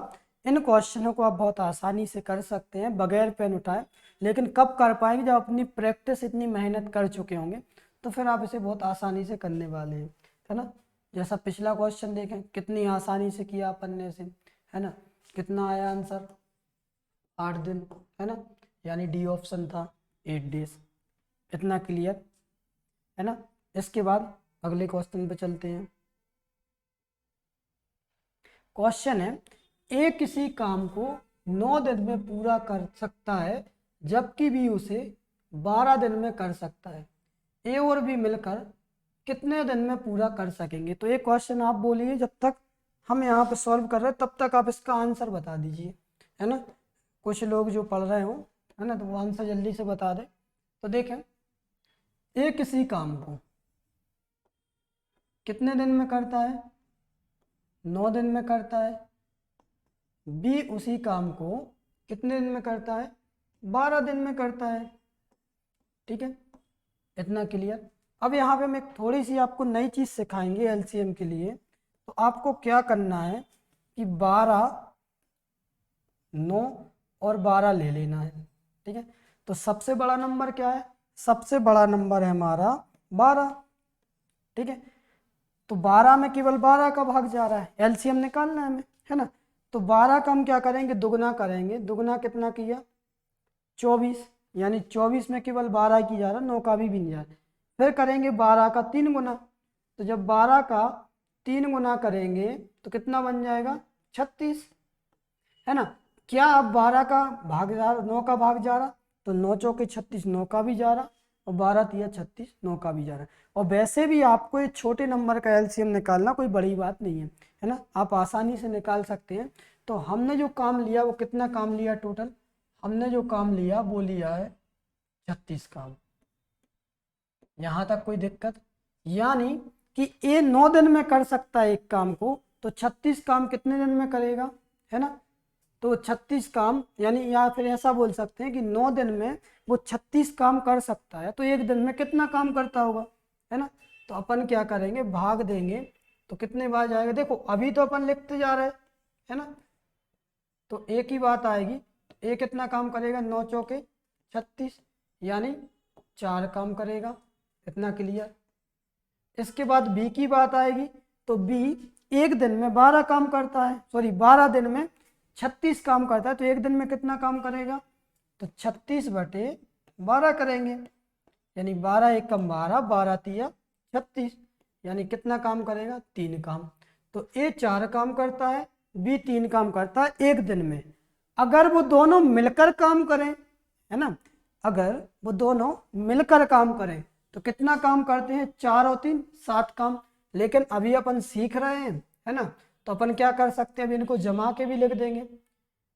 इन क्वेश्चनों को आप बहुत आसानी से कर सकते हैं बगैर पेन उठाए, लेकिन कब कर पाएंगे, जब अपनी प्रैक्टिस इतनी मेहनत कर चुके होंगे तो फिर आप इसे बहुत आसानी से करने वाले हैं, है ना। जैसा पिछला क्वेश्चन देखें कितनी आसानी से किया अपन ने इसे, है ना। कितना आया आंसर, 8 दिन, है ना, यानी डी ऑप्शन था 8 डेज। इतना क्लियर है ना। इसके बाद अगले क्वेश्चन पे चलते हैं। क्वेश्चन है, ए किसी काम को 9 दिन में पूरा कर सकता है जबकि बी उसे 12 दिन में कर सकता है। ए और बी मिलकर कितने दिन में पूरा कर सकेंगे। तो ये क्वेश्चन आप बोलिए, जब तक हम यहाँ पे सॉल्व कर रहे हैं तब तक आप इसका आंसर बता दीजिए, है ना। कुछ लोग जो पढ़ रहे हो, है ना, तो वो आंसर जल्दी से बता दें। तो देखें, ए किसी काम को कितने दिन में करता है, 9 दिन में करता है। बी उसी काम को कितने दिन में करता है, 12 दिन में करता है। ठीक है, इतना क्लियर। अब यहाँ पे हम एक थोड़ी सी आपको नई चीज़ सिखाएंगे एलसीएम के लिए। तो आपको क्या करना है कि 12, 9 और 12 ले लेना है। ठीक है, तो सबसे बड़ा नंबर क्या है, सबसे बड़ा नंबर है हमारा 12। ठीक है, तो 12 में केवल 12 का भाग जा रहा है, एलसीएम निकालना है हमें, है ना। तो 12 का हम क्या करेंगे, दुगना करेंगे। दुगना कितना किया, 24, यानी 24 में केवल 12 की जा रहा, 9 का भी नहीं जा रहा। फिर करेंगे 12 का 3 गुना। तो जब 12 का 3 गुना करेंगे तो कितना बन जाएगा, 36, है ना। क्या अब 12 का भाग जा रहा, 9 का भाग जा रहा, तो 9 चौके 36, 9 का भी जा रहा, और 12 तिया 36, 9 का भी जा रहा है। और वैसे भी आपको ये छोटे नंबर का एलसीएम निकालना कोई बड़ी बात नहीं है ना, आप आसानी से निकाल सकते हैं। तो हमने जो काम लिया वो कितना काम लिया टोटल, हमने जो काम लिया वो लिया है 36 काम। यहाँ तक कोई दिक्कत, यानी कि ए 9 दिन में कर सकता है एक काम को, तो 36 काम कितने दिन में करेगा, है ना। तो 36 काम, यानी या फिर ऐसा बोल सकते हैं कि 9 दिन में वो 36 काम कर सकता है, तो एक दिन में कितना काम करता होगा, है ना। तो अपन क्या करेंगे, भाग देंगे, तो कितने बार जाएगा। देखो अभी तो अपन लिखते जा रहे हैं, है ना, तो एक ही बात आएगी। तो ए कितना काम करेगा, 9 चौके 36, यानी 4 काम करेगा। इतना क्लियर। इसके बाद बी की बात आएगी, तो बी एक दिन में 12 काम करता है, सॉरी 12 दिन में 36 काम करता है, तो एक दिन में कितना काम करेगा, तो 36/12 करेंगे, यानी 12 एकम 12, 12 तिया 36, यानी कितना काम करेगा, 3 काम। तो ए 4 काम करता है, बी 3 काम करता है एक दिन में। अगर वो दोनों मिलकर काम करें, है ना, अगर वो दोनों मिलकर काम करें तो कितना काम करते हैं, 4 और 3 7 काम। लेकिन अभी अपन सीख रहे हैं, है ना, तो अपन क्या कर सकते हैं, अभी इनको जमा के भी लिख देंगे,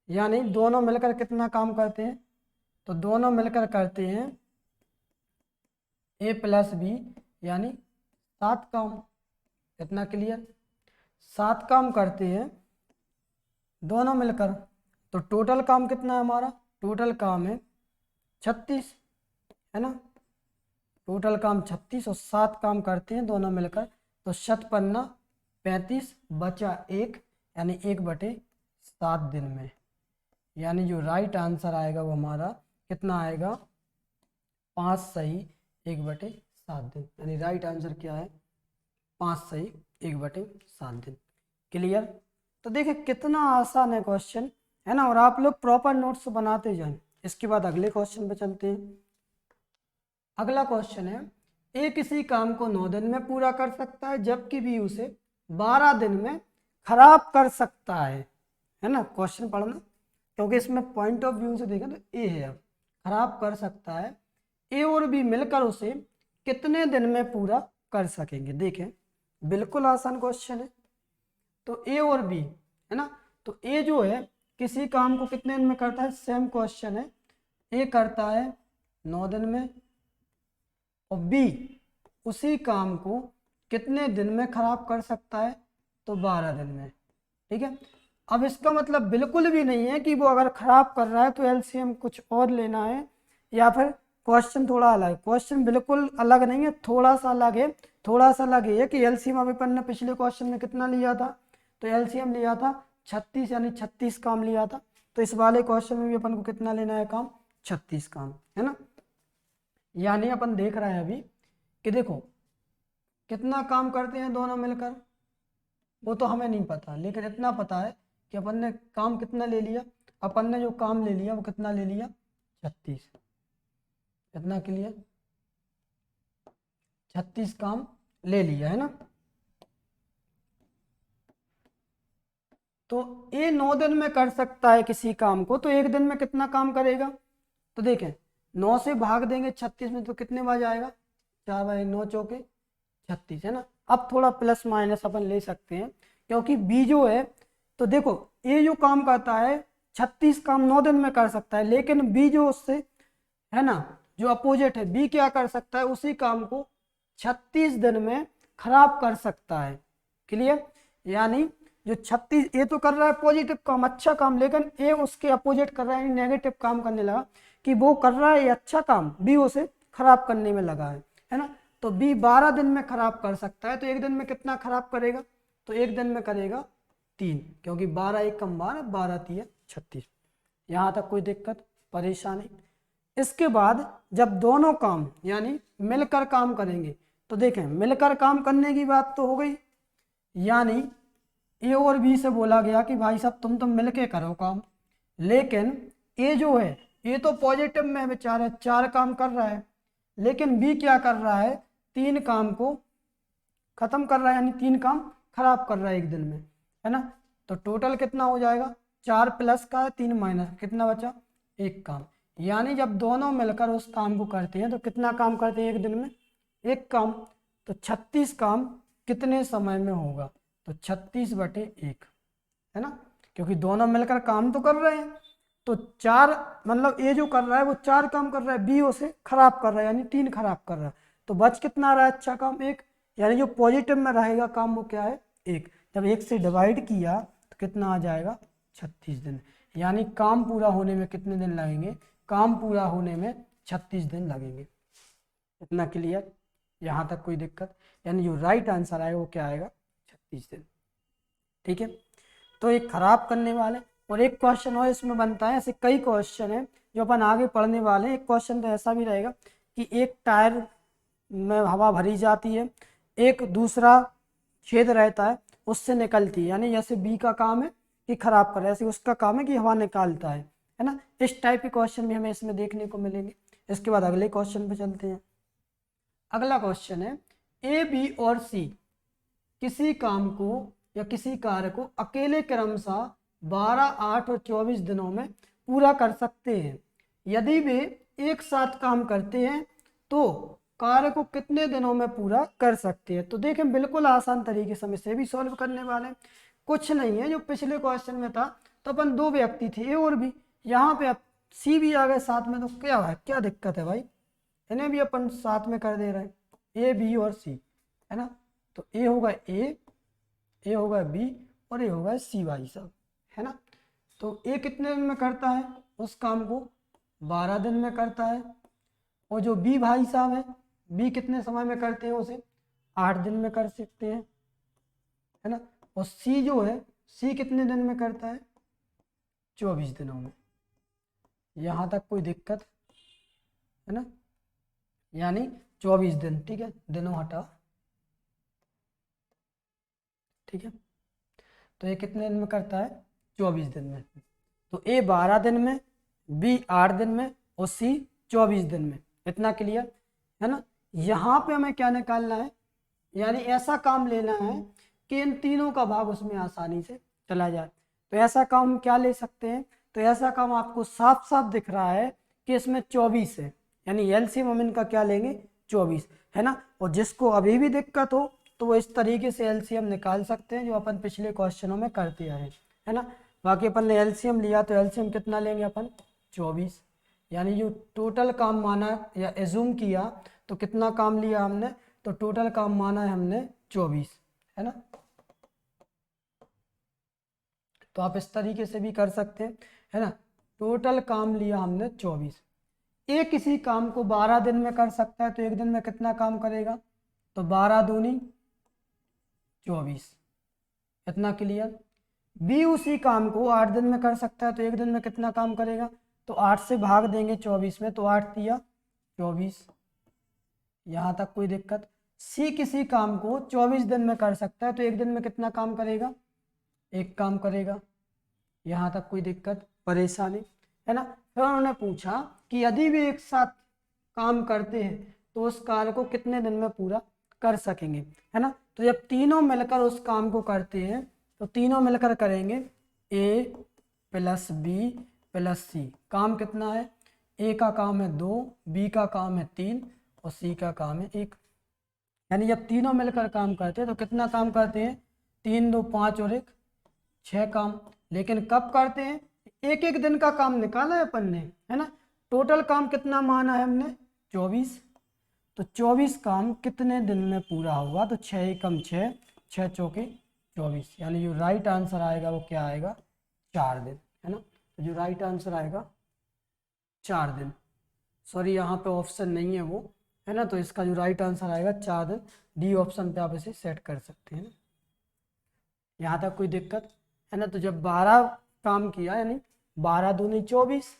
यानी दोनों मिलकर कितना काम करते हैं, तो दोनों मिलकर करते हैं ए प्लस बी, यानी 7 काम। इतना क्लियर, 7 काम करते हैं दोनों मिलकर। तो टोटल काम कितना है हमारा, टोटल काम है 36, है ना। टोटल काम 36 और 7 काम करते हैं दोनों मिलकर, तो 7×5 35, बचा 1, यानी 1/7 दिन में। यानी जो राइट आंसर आएगा वो हमारा कितना आएगा, 5 सही 1/7 दिन, यानी राइट आंसर क्या है, 5 सही 1/7 दिन। क्लियर। तो देखिए कितना आसान है क्वेश्चन, है ना, और आप लोग प्रॉपर नोट्स बनाते जाएं। इसके बाद अगले क्वेश्चन पे चलते हैं। अगला क्वेश्चन है, ए किसी काम को 9 दिन में पूरा कर सकता है जबकि बी उसे 12 दिन में खराब कर सकता है ना। क्वेश्चन पढ़ना, क्योंकि इसमें पॉइंट ऑफ व्यू से देखें तो ए है, अब खराब कर सकता है। ए और बी मिलकर उसे कितने दिन में पूरा कर सकेंगे। देखें बिल्कुल आसान क्वेश्चन है। तो ए और बी, है ना, तो ए जो है किसी काम को कितने दिन में करता है, सेम क्वेश्चन है, ए करता है 9 दिन में, और बी उसी काम को कितने दिन में खराब कर सकता है, तो 12 दिन में। ठीक है, अब इसका मतलब बिल्कुल भी नहीं है कि वो अगर खराब कर रहा है तो एलसीएम कुछ और लेना है, या फिर क्वेश्चन थोड़ा अलग है। क्वेश्चन बिल्कुल अलग नहीं है, थोड़ा सा अलग है। थोड़ा सा अलग है कि एलसीएम अभी अपन ने पिछले क्वेश्चन में कितना लिया था, तो एलसीएम लिया था 36 यानी 36 काम लिया था। तो इस वाले क्वेश्चन में भी अपन को कितना लेना है काम, 36 काम, है ना। यानी अपन देख रहे हैं अभी कि देखो कितना काम करते हैं दोनों मिलकर, वो तो हमें नहीं पता, लेकिन इतना पता है कि अपन ने काम कितना ले लिया, अपन ने जो काम ले लिया वो कितना ले लिया, 36। कितना के लिए, 36 काम ले लिया, है ना। तो ये 9 दिन में कर सकता है किसी काम को, तो एक दिन में कितना काम करेगा। तो देखें 9 से भाग देंगे 36 में तो कितने बार आएगा, 4 बार 9 चौके 36, है ना। अब थोड़ा प्लस माइनस अपन ले सकते हैं, क्योंकि बी जो है, तो देखो ए जो काम करता है 36 काम 9 दिन में कर सकता है, लेकिन बी जो उससे, है ना, जो अपोजिट है, बी क्या कर सकता है, उसी काम को 36 दिन में खराब कर सकता है। क्लियर। यानी जो 36, ए तो कर रहा है पॉजिटिव काम, अच्छा काम, लेकिन ए उसके अपोजिट कर रहा है, नेगेटिव काम करने लगा, कि वो कर रहा है ये अच्छा काम, बी उसे खराब करने में लगा है ना। तो बी 12 दिन में खराब कर सकता है, तो एक दिन में कितना खराब करेगा, तो एक दिन में करेगा 3, क्योंकि 12 एक कम 12, 12 3 36। यहाँ तक कोई दिक्कत परेशानी। इसके बाद जब दोनों काम यानी मिलकर काम करेंगे, तो देखें मिलकर काम करने की बात तो हो गई, यानी ए और बी से बोला गया कि भाई साहब तुम तो मिलके करो काम, लेकिन ए जो है, ए तो पॉजिटिव में बेचारा 4 काम कर रहा है, लेकिन बी क्या कर रहा है, 3 काम को खत्म कर रहा है, यानी 3 काम खराब कर रहा है एक दिन में, है ना। तो टोटल कितना हो जाएगा, 4 प्लस का 3 माइनस, कितना बचा, 1 काम। यानी जब दोनों मिलकर उस काम को करते हैं तो कितना काम करते हैं एक दिन में, 1 काम। तो 36 काम कितने समय में होगा, तो 36/1, है ना, क्योंकि दोनों मिलकर काम तो कर रहे हैं। तो 4 मतलब ए जो कर रहा है वो 4 काम कर रहा है, बी उसे खराब कर रहा है, यानी 3 खराब कर रहा है। तो बच कितना रहा है, अच्छा काम 1, यानी जो पॉजिटिव में रहेगा काम वो क्या है, 1। जब 1 से डिवाइड किया तो कितना आ जाएगा, 36 दिन। यानी काम पूरा होने में कितने दिन लगेंगे, काम पूरा होने में 36 दिन लगेंगे। इतना क्लियर, यहाँ तक कोई दिक्कत। यानी जो राइट आंसर आएगा वो क्या आएगा, 36 दिन। ठीक है। तो एक खराब करने वाले, और एक क्वेश्चन और इसमें बनता है, ऐसे कई क्वेश्चन है जो अपन आगे पढ़ने वाले हैं। एक क्वेश्चन तो ऐसा भी रहेगा कि एक टायर में हवा भरी जाती है, एक दूसरा छेद रहता है उससे निकलती है, यानी जैसे बी का काम है कि खराब कर, ऐसे उसका काम है कि हवा निकालता है ना। इस टाइप के क्वेश्चन भी हमें इसमें देखने को मिलेंगे। इसके बाद अगले क्वेश्चन पे चलते हैं। अगला क्वेश्चन है, ए बी और सी किसी काम को या किसी कार्य को अकेले क्रमशः 12, 8 और 24 दिनों में पूरा कर सकते हैं। यदि वे एक साथ काम करते हैं तो कार्य को कितने दिनों में पूरा कर सकते हैं। तो देखें बिल्कुल आसान तरीके से हम इसे भी सॉल्व करने वाले हैं। कुछ नहीं है, जो पिछले क्वेश्चन में था तो अपन 2 व्यक्ति थे ए और बी, यहाँ पे अब सी भी आ गए साथ में, तो क्या है, क्या दिक्कत है भाई, इन्हें भी अपन साथ में कर दे रहे हैं, ए बी और सी, है ना। तो ए होगा ए होगा बी और ए होगा सी भाई साहब, है ना। तो ए कितने दिन में करता है उस काम को, 12 दिन में करता है। और जो बी भाई साहब है, बी कितने समय में करते हैं उसे, 8 दिन में कर सकते हैं, है ना। और सी जो है, सी कितने दिन में करता है, 24 दिनों में। यहाँ तक कोई दिक्कत है ना, यानी 24 दिन, ठीक है, दिनों हटा, ठीक है। तो ये कितने दिन में करता है, 24 दिन में। तो ए 12 दिन में, बी 8 दिन में और सी 24 दिन में। इतना क्लियर है ना। यहाँ पे हमें क्या निकालना है, यानी ऐसा काम लेना है कि इन तीनों का भाग उसमें आसानी से चला जाए। तो ऐसा काम क्या ले सकते हैं, तो ऐसा काम आपको साफ साफ दिख रहा है कि इसमें 24 है, यानी एलसीएम हम इनका क्या लेंगे, 24, है ना। और जिसको अभी भी दिक्कत हो तो वो इस तरीके से एलसीएम निकाल सकते हैं जो अपन पिछले क्वेश्चनों में करते आए, है ना। बाकी अपन ने एलसीएम लिया तो एलसीएम कितना लेंगे अपन, 24, यानी जो टोटल काम माना या एज्यूम किया तो कितना काम लिया हमने, तो टोटल काम माना है हमने 24, है ना। तो आप इस तरीके से भी कर सकते हैं, है ना। टोटल काम लिया हमने 24। एक किसी काम को 12 दिन में कर सकता है, तो एक दिन में कितना काम करेगा, तो 12 दूनी 24। इतना क्लियर। बी उसी काम को 8 दिन में कर सकता है, तो एक दिन में कितना काम करेगा, तो 8 से भाग देंगे 24 में, तो 8 दिया 24, यहाँ तक कोई दिक्कत। सी किसी काम को 24 दिन में कर सकता है, तो एक दिन में कितना काम करेगा, एक काम करेगा, यहाँ तक कोई दिक्कत परेशानी है ना। फिर उन्होंने पूछा कि यदि भी एक साथ काम करते हैं तो उस कार्य को कितने दिन में पूरा कर सकेंगे, है ना। तो जब तीनों मिलकर उस काम को करते हैं तो तीनों मिलकर करेंगे ए प्लस बी प्लस सी। काम कितना है, ए का काम है 2, बी का काम है 3 और सी का काम है 1। यानी जब तीनों मिलकर काम करते हैं तो कितना काम करते हैं, 3 2 5 और 1 6 काम। लेकिन कब करते हैं, एक एक दिन का काम निकाला है अपन ने, है ना। टोटल काम कितना माना है हमने, 24। तो 24 काम कितने दिन में पूरा होगा, तो 6 एकम 6, 6 चौके 24। यानी जो राइट आंसर आएगा वो क्या आएगा, 4 दिन, है ना। तो जो राइट आंसर आएगा 4 दिन। सॉरी यहाँ पे ऑप्शन नहीं है वो, है ना। तो इसका जो राइट आंसर आएगा 4 दिन, डी ऑप्शन पे आप इसे सेट कर सकते हैं ना। यहाँ तक कोई दिक्कत है ना। तो जब 12 काम किया यानी 12 दूनी 24,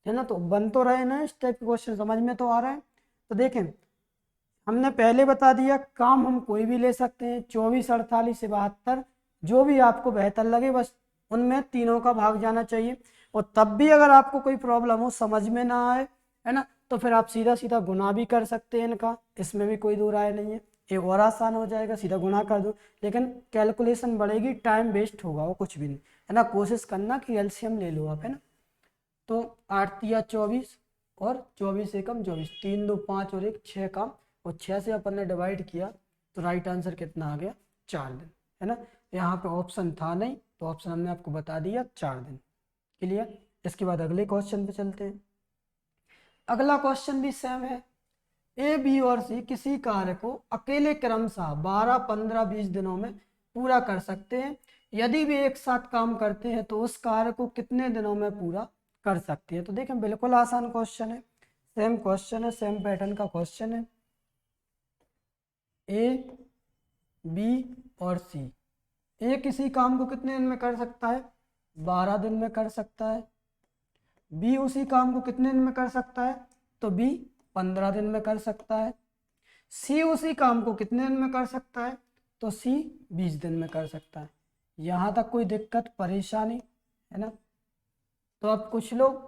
है ना। तो बन तो रहे ना इस टाइप के क्वेश्चन, समझ में तो आ रहा है। तो देखें हमने पहले बता दिया काम हम कोई भी ले सकते हैं, 24 48 से 72 जो भी आपको बेहतर लगे, बस उनमें तीनों का भाग जाना चाहिए। और तब भी अगर आपको कोई प्रॉब्लम हो, समझ में ना आए, है ना, तो फिर आप सीधा सीधा गुना भी कर सकते हैं इनका, इसमें भी कोई दो राय नहीं है। ये और आसान हो जाएगा, सीधा गुना कर दो, लेकिन कैलकुलेशन बढ़ेगी, टाइम वेस्ट होगा, वो कुछ भी नहीं, है ना। कोशिश करना कि एलसीएम ले लो आप, है ना। तो 8 तिया 24 और 24 एकम 24, 3 2 5 और 1 6 काम, और 6 से अपन ने डिवाइड किया तो राइट आंसर कितना आ गया, 4 दिन, है ना। यहाँ पे ऑप्शन था नहीं तो ऑप्शन हमने आपको बता दिया 4 दिन। क्लियर। इसके बाद अगले क्वेश्चन पे चलते हैं। अगला क्वेश्चन भी सेम है। ए बी और सी किसी कार्य को अकेले क्रमशः 12 15 20 दिनों में पूरा कर सकते हैं। यदि भी एक साथ काम करते हैं तो उस कार्य को कितने दिनों में पूरा कर सकते हैं। तो देखें बिल्कुल आसान क्वेश्चन है, सेम क्वेश्चन है, सेम पैटर्न का क्वेश्चन है। ए बी और सी, ए किसी काम को कितने दिन में कर सकता है, 12 दिन में कर सकता है। बी उसी काम को कितने दिन में कर सकता है, तो बी 15 दिन में कर सकता है। सी उसी काम को कितने दिन में कर सकता है, तो सी 20 दिन में कर सकता है। यहाँ तक कोई दिक्कत परेशानी है ना। तो अब कुछ लोग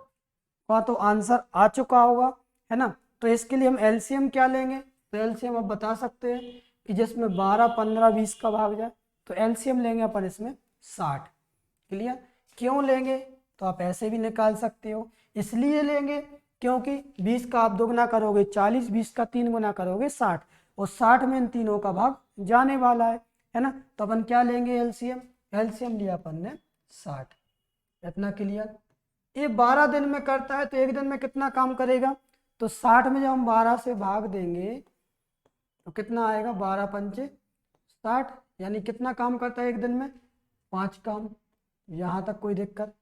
का तो आंसर आ चुका होगा, है ना। तो इसके लिए हम एलसीएम क्या लेंगे, तो एलसीएम आप बता सकते हैं कि जिसमें 12 15 20 का भाग जाए, तो एलसीएम लेंगे अपन इसमें 60। क्लियर। क्यों लेंगे, तो आप ऐसे भी निकाल सकते हो, इसलिए लेंगे क्योंकि 20 का आप दोगुना करोगे 40, 20 का 3 गुना करोगे 60, और 60 में इन तीनों का भाग जाने वाला है ना। तो अपन क्या लेंगे, एलसीएम, एलसीएम लिया अपन ने 60। इतना क्लियर। ये 12 दिन में करता है तो एक दिन में कितना काम करेगा, तो 60 में जब हम 12 से भाग देंगे तो कितना आएगा, 12 पंचे 60, यानी कितना काम करता है एक दिन में, 5 काम। यहाँ तक कोई दिक्कत।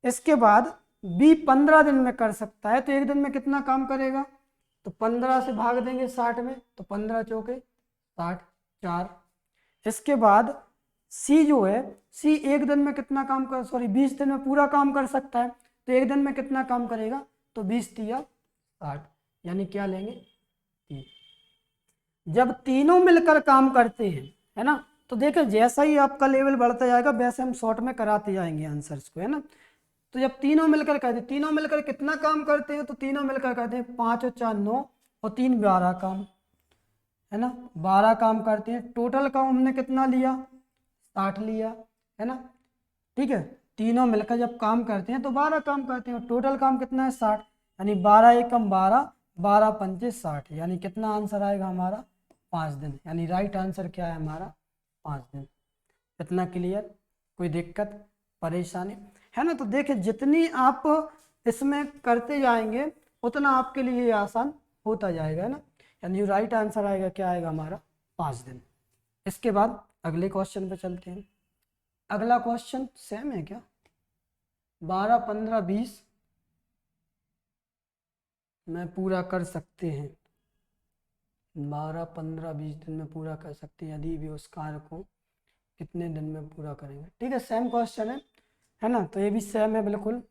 इसके बाद बी 15 दिन में कर सकता है, तो एक दिन में कितना काम करेगा, तो 15 से भाग देंगे 60 में, तो 15 चौके 60 4। इसके बाद सी जो है, सी एक दिन में कितना काम कर, सॉरी 20 दिन में पूरा काम कर सकता है, तो एक दिन में कितना काम करेगा, तो 20 तिया 60, यानी क्या लेंगे 3। जब तीनों मिलकर काम करते हैं, है ना, तो देखो जैसा ही आपका लेवल बढ़ता जाएगा वैसे हम शॉर्ट में कराते जाएंगे आंसर्स को, है ना। तो जब तीनों मिलकर करते हैं, तीनों मिलकर कितना काम करते हैं, तो तीनों मिलकर करते हैं 5 और 4 9 और 3 12 काम, है ना। 12 काम करते हैं, टोटल काम हमने कितना लिया, 60 लिया, है ना। ठीक है। तीनों मिलकर जब काम करते हैं तो 12 काम करते हैं, टोटल काम कितना है 60, यानी 12 एकम 12, 12 पंचे 60, यानी कितना आंसर आएगा हमारा, 5 दिन। यानी राइट आंसर क्या है हमारा, 5 दिन। इतना क्लियर, कोई दिक्कत परेशानी है ना। तो देखिए जितनी आप इसमें करते जाएंगे उतना आपके लिए आसान होता जाएगा, है ना। यानी जो राइट आंसर आएगा क्या आएगा हमारा, 5 दिन। इसके बाद अगले क्वेश्चन पे चलते हैं। अगला क्वेश्चन सेम है क्या, 12 15 20 में पूरा कर सकते हैं, 12 15 20 दिन में पूरा कर सकते हैं यदि भी उस कार्य को कितने दिन में पूरा करेंगे। ठीक है, सेम क्वेश्चन है ना, तो ये भी सेम है बिल्कुल,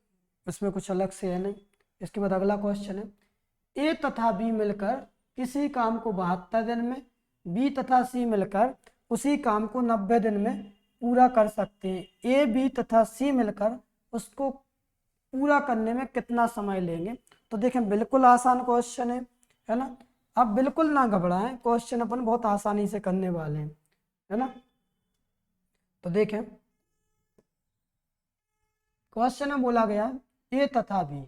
इसमें कुछ अलग से है नहीं। इसके बाद अगला क्वेश्चन है, ए तथा बी मिलकर किसी काम को 72 दिन में, बी तथा सी मिलकर उसी काम को 90 दिन में पूरा कर सकते हैं। ए बी तथा सी मिलकर उसको पूरा करने में कितना समय लेंगे। तो देखें बिल्कुल आसान क्वेश्चन है ना, आप बिल्कुल ना घबराएं, क्वेश्चन अपन बहुत आसानी से करने वाले हैं, है ना। तो देखें क्वेश्चन में बोला गया ए तथा बी,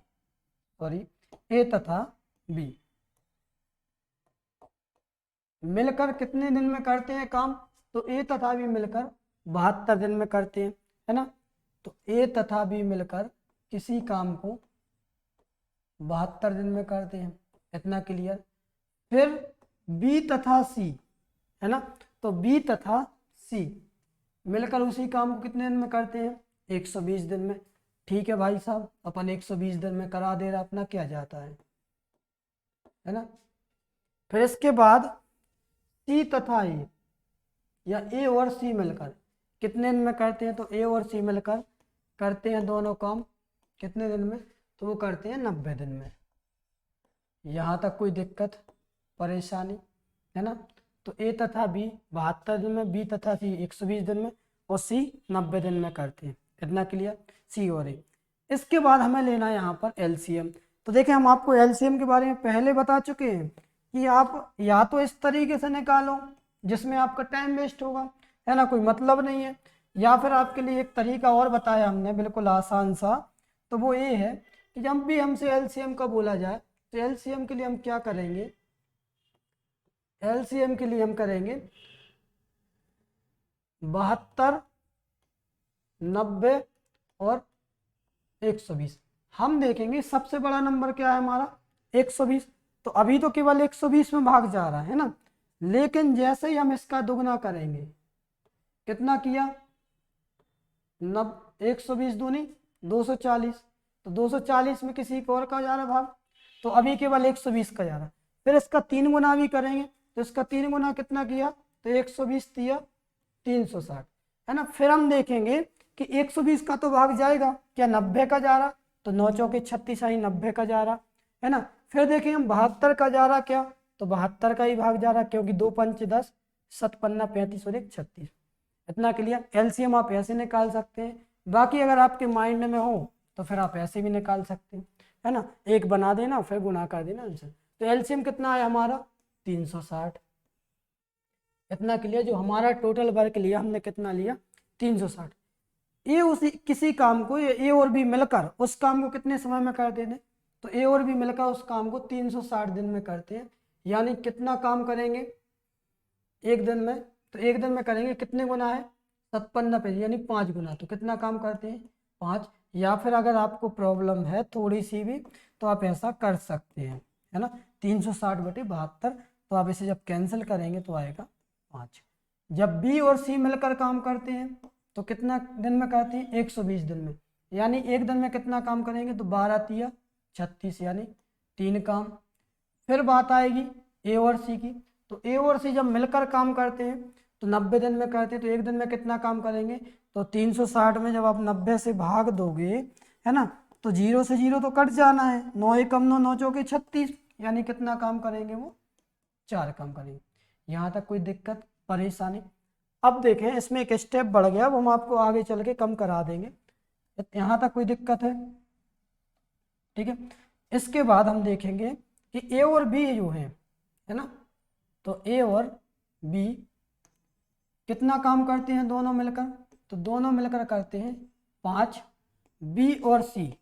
सॉरी ए तथा बी मिलकर कितने दिन में करते हैं काम। तो ए तथा बी मिलकर 72 दिन में करते हैं, है ना। तो ए तथा बी मिलकर किसी काम को 72 दिन में करते हैं, इतना क्लियर। फिर बी तथा सी, है ना, तो बी तथा सी मिलकर उसी काम को कितने दिन में करते हैं, 120 दिन में। ठीक है भाई साहब, अपन 120 दिन में करा दे रहा, अपना क्या जाता है ना। फिर इसके बाद सी तथा ए, या ए और सी मिलकर कितने दिन में करते हैं। तो ए और सी मिलकर करते हैं दोनों काम कितने दिन में, तो वो करते हैं 90 दिन में। यहाँ तक कोई दिक्कत परेशानी, है ना। तो ए तथा बी 72 दिन में, बी तथा सी 120 दिन में, और सी 90 दिन में करते हैं, इतना क्लियर, सी और ए। इसके बाद हमें लेना है यहाँ पर एलसीएम। तो देखें हम आपको एलसीएम के बारे में पहले बता चुके हैं कि आप या तो इस तरीके से निकालो जिसमें आपका टाइम वेस्ट होगा, है ना, कोई मतलब नहीं है, या फिर आपके लिए एक तरीका और बताया हमने बिल्कुल आसान सा, तो वो ये है कि जब भी हमसे एलसीएम का बोला जाए तो एलसीएम के लिए हम क्या करेंगे, एलसीएम के लिए हम करेंगे 72, 90 और 120। हम देखेंगे सबसे बड़ा नंबर क्या है हमारा, 120। तो अभी तो केवल 120 में भाग जा रहा है ना, लेकिन जैसे ही हम इसका दुगना करेंगे, कितना किया, 120 दूनी 240, तो 240 में किसी को और का जा रहा भाग, तो अभी केवल 120 का जा रहा। फिर इसका 3 गुना भी करेंगे, तो इसका 3 गुना कितना किया, तो 120 दिया 360, है ना। फिर हम देखेंगे कि 120 का तो भाग जाएगा, क्या 90 का जा रहा, तो 9 चौके 36 आई 90 का जा रहा, है ना। फिर देखेंगे हम 72 का जा रहा क्या, तो 72 का ही भाग जा रहा, क्योंकि 2 पंच 10, 7 पन्ना 35 और 1 36, इतना क्लियर। एलसीएम आप ऐसे निकाल सकते हैं, बाकी अगर आपके माइंड में हो तो फिर आप ऐसे भी निकाल सकते हैं, है ना, एक बना देना फिर गुना कर देना आंसर। तो एलसीएम कितना है हमारा 360, इतना क्लियर। जो हमारा टोटल वर्क लिया हमने कितना लिया 360। ए उसी किसी काम को ए और बी मिलकर उस काम को कितने समय में कर देते, तो ए और बी मिलकर उस काम को 360 दिन में करते हैं। यानी कितना काम करेंगे एक दिन में, तो एक दिन में करेंगे कितने गुना है 57 पे, यानी 5 गुना। तो कितना काम करते हैं 5। या फिर अगर आपको प्रॉब्लम है थोड़ी सी भी तो आप ऐसा कर सकते हैं, है ना, 360/72। तो आप इसे जब कैंसिल करेंगे तो आएगा 5। जब बी और सी मिलकर काम करते हैं तो कितना दिन में करते हैं 120 दिन में। यानी एक दिन में कितना काम करेंगे, तो 12 तिया 36, यानी 3 काम। फिर बात आएगी ए और सी की, तो ए और सी जब मिलकर काम करते हैं तो 90 दिन में करते हैं, तो एक दिन में कितना काम करेंगे, तो 360 में जब आप 90 से भाग दोगे, है ना, तो 0 से 0 तो कट जाना है, 9 एक कम 9, 9 चौके 36, यानी कितना काम करेंगे वो 4 काम करेंगे। यहाँ तक कोई दिक्कत परेशानी। अब देखें इसमें एक स्टेप बढ़ गया, वो हम आपको आगे चल के कम करा देंगे। यहाँ तक कोई दिक्कत है, ठीक है। इसके बाद हम देखेंगे कि ए और बी जो है ना, तो ए और बी कितना काम करते हैं दोनों मिलकर, तो दोनों मिलकर करते हैं 5। बी और सी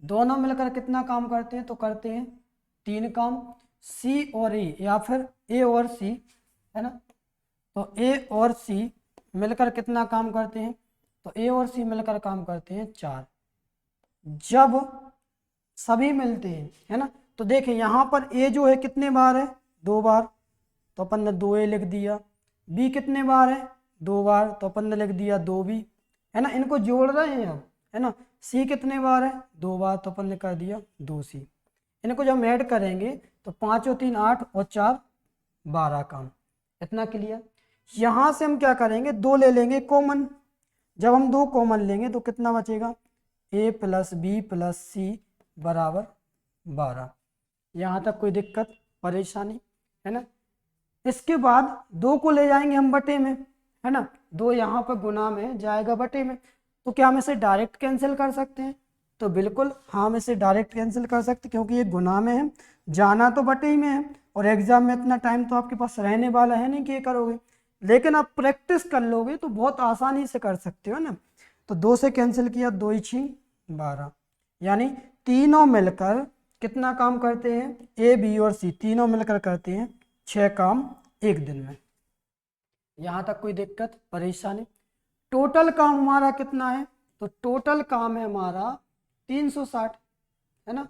दोनों मिलकर कितना काम करते हैं, तो करते हैं 3 काम। सी और ए, या फिर ए और सी, है ना, तो ए और सी मिलकर कितना काम करते हैं, तो ए और सी मिलकर काम करते हैं 4। जब सभी मिलते हैं, है ना, तो देखें यहाँ पर ए जो है कितने बार है 2 बार, तो अपन ने 2 ए लिख दिया। बी कितने बार है 2 बार, तो अपन ने लिख दिया 2 बी, है ना, इनको जोड़ रहे हैं अब, है ना। सी कितने बार है 2 बार, तो अपन ने कर दिया 2 सी। इनको जब हम ऐड करेंगे तो 5 और 3 8 और 4 12 काम, इतना क्लियर। यहाँ से हम क्या करेंगे, 2 ले लेंगे कॉमन। जब हम 2 कॉमन लेंगे तो कितना बचेगा, a प्लस बी प्लस सी बराबर 12। यहाँ तक कोई दिक्कत परेशानी है ना। इसके बाद 2 को ले जाएंगे हम बटे में, है ना, 2 यहाँ पर गुना में जाएगा बटे में, तो क्या हम इसे डायरेक्ट कैंसिल कर सकते हैं, तो बिल्कुल हाँ हम इसे डायरेक्ट कैंसिल कर सकते हैं, क्योंकि ये गुना में है, जाना तो बटे ही में है, और एग्जाम में इतना टाइम तो आपके पास रहने वाला है नहीं कि ये करोगे, लेकिन आप प्रैक्टिस कर लोगे तो बहुत आसानी से कर सकते हो ना। तो 2 से कैंसिल किया, 2 ही 6 12, यानी तीनों मिलकर कितना काम करते हैं, ए बी और सी तीनों मिलकर करते हैं 6 काम एक दिन में। यहाँ तक कोई दिक्कत परेशानी। टोटल काम हमारा कितना है, तो टोटल काम है हमारा 360, है ना,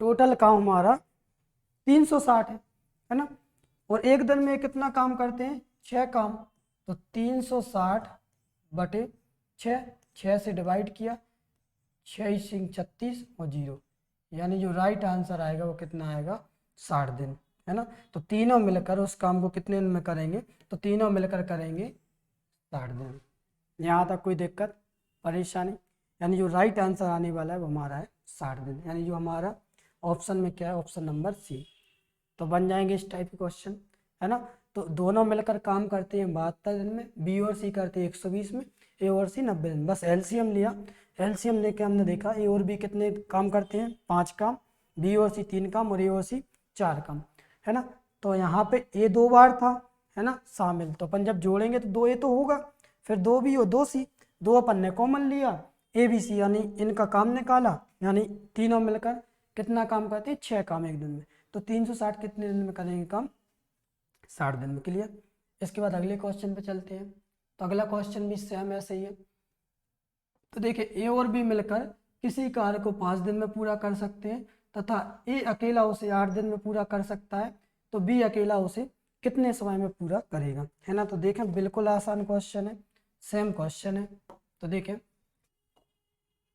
टोटल काम हमारा 360 है ना, और एक दिन में कितना काम करते हैं, 6 काम, तो 360 बटे 6, 6 से डिवाइड किया, 6 सिंह 36 और 0, यानी जो राइट आंसर आएगा वो कितना आएगा, 60 दिन, है ना। तो तीनों मिलकर उस काम को कितने दिन में करेंगे, तो तीनों मिलकर करेंगे 60 दिन। यहाँ तक कोई दिक्कत परेशानी, यानी जो राइट आंसर आने वाला है वो हमारा है 60 दिन, यानी जो हमारा ऑप्शन में क्या है, ऑप्शन नंबर सी। तो बन जाएंगे इस टाइप के क्वेश्चन, है ना। तो दोनों मिलकर काम करते हैं 72 दिन में, बी और सी करते हैं 120 में, ए और सी 90 दिन। बस एलसीएम लिया, एलसीएम लेके हमने देखा ए और बी कितने काम करते हैं, 5 काम, बी और सी 3 काम और ए और सी 4 काम, है ना। तो यहाँ पे ए 2 बार था, है ना, शामिल, तो अपन जब जोड़ेंगे तो 2 ए तो होगा, फिर 2 बी और 2 सी, 2 अपन ने कॉमन लिया, ए बी सी यानी इनका काम निकाला, यानी तीनों मिलकर कितना काम करते हैं, 6 काम एक दिन में। तो 360 कितने दिन में करेंगे काम, 60 दिन में। क्लियर। इसके बाद अगले क्वेश्चन पे चलते हैं। तो अगला क्वेश्चन भी सेम ऐसे ही है। तो देखिए ए और बी मिलकर किसी कार्य को 5 दिन में पूरा कर सकते हैं तथा ए अकेला उसे 8 दिन में पूरा कर सकता है, तो बी अकेला उसे कितने समय में पूरा करेगा, है ना। तो देखें बिल्कुल आसान क्वेश्चन है, सेम क्वेश्चन है। तो देखें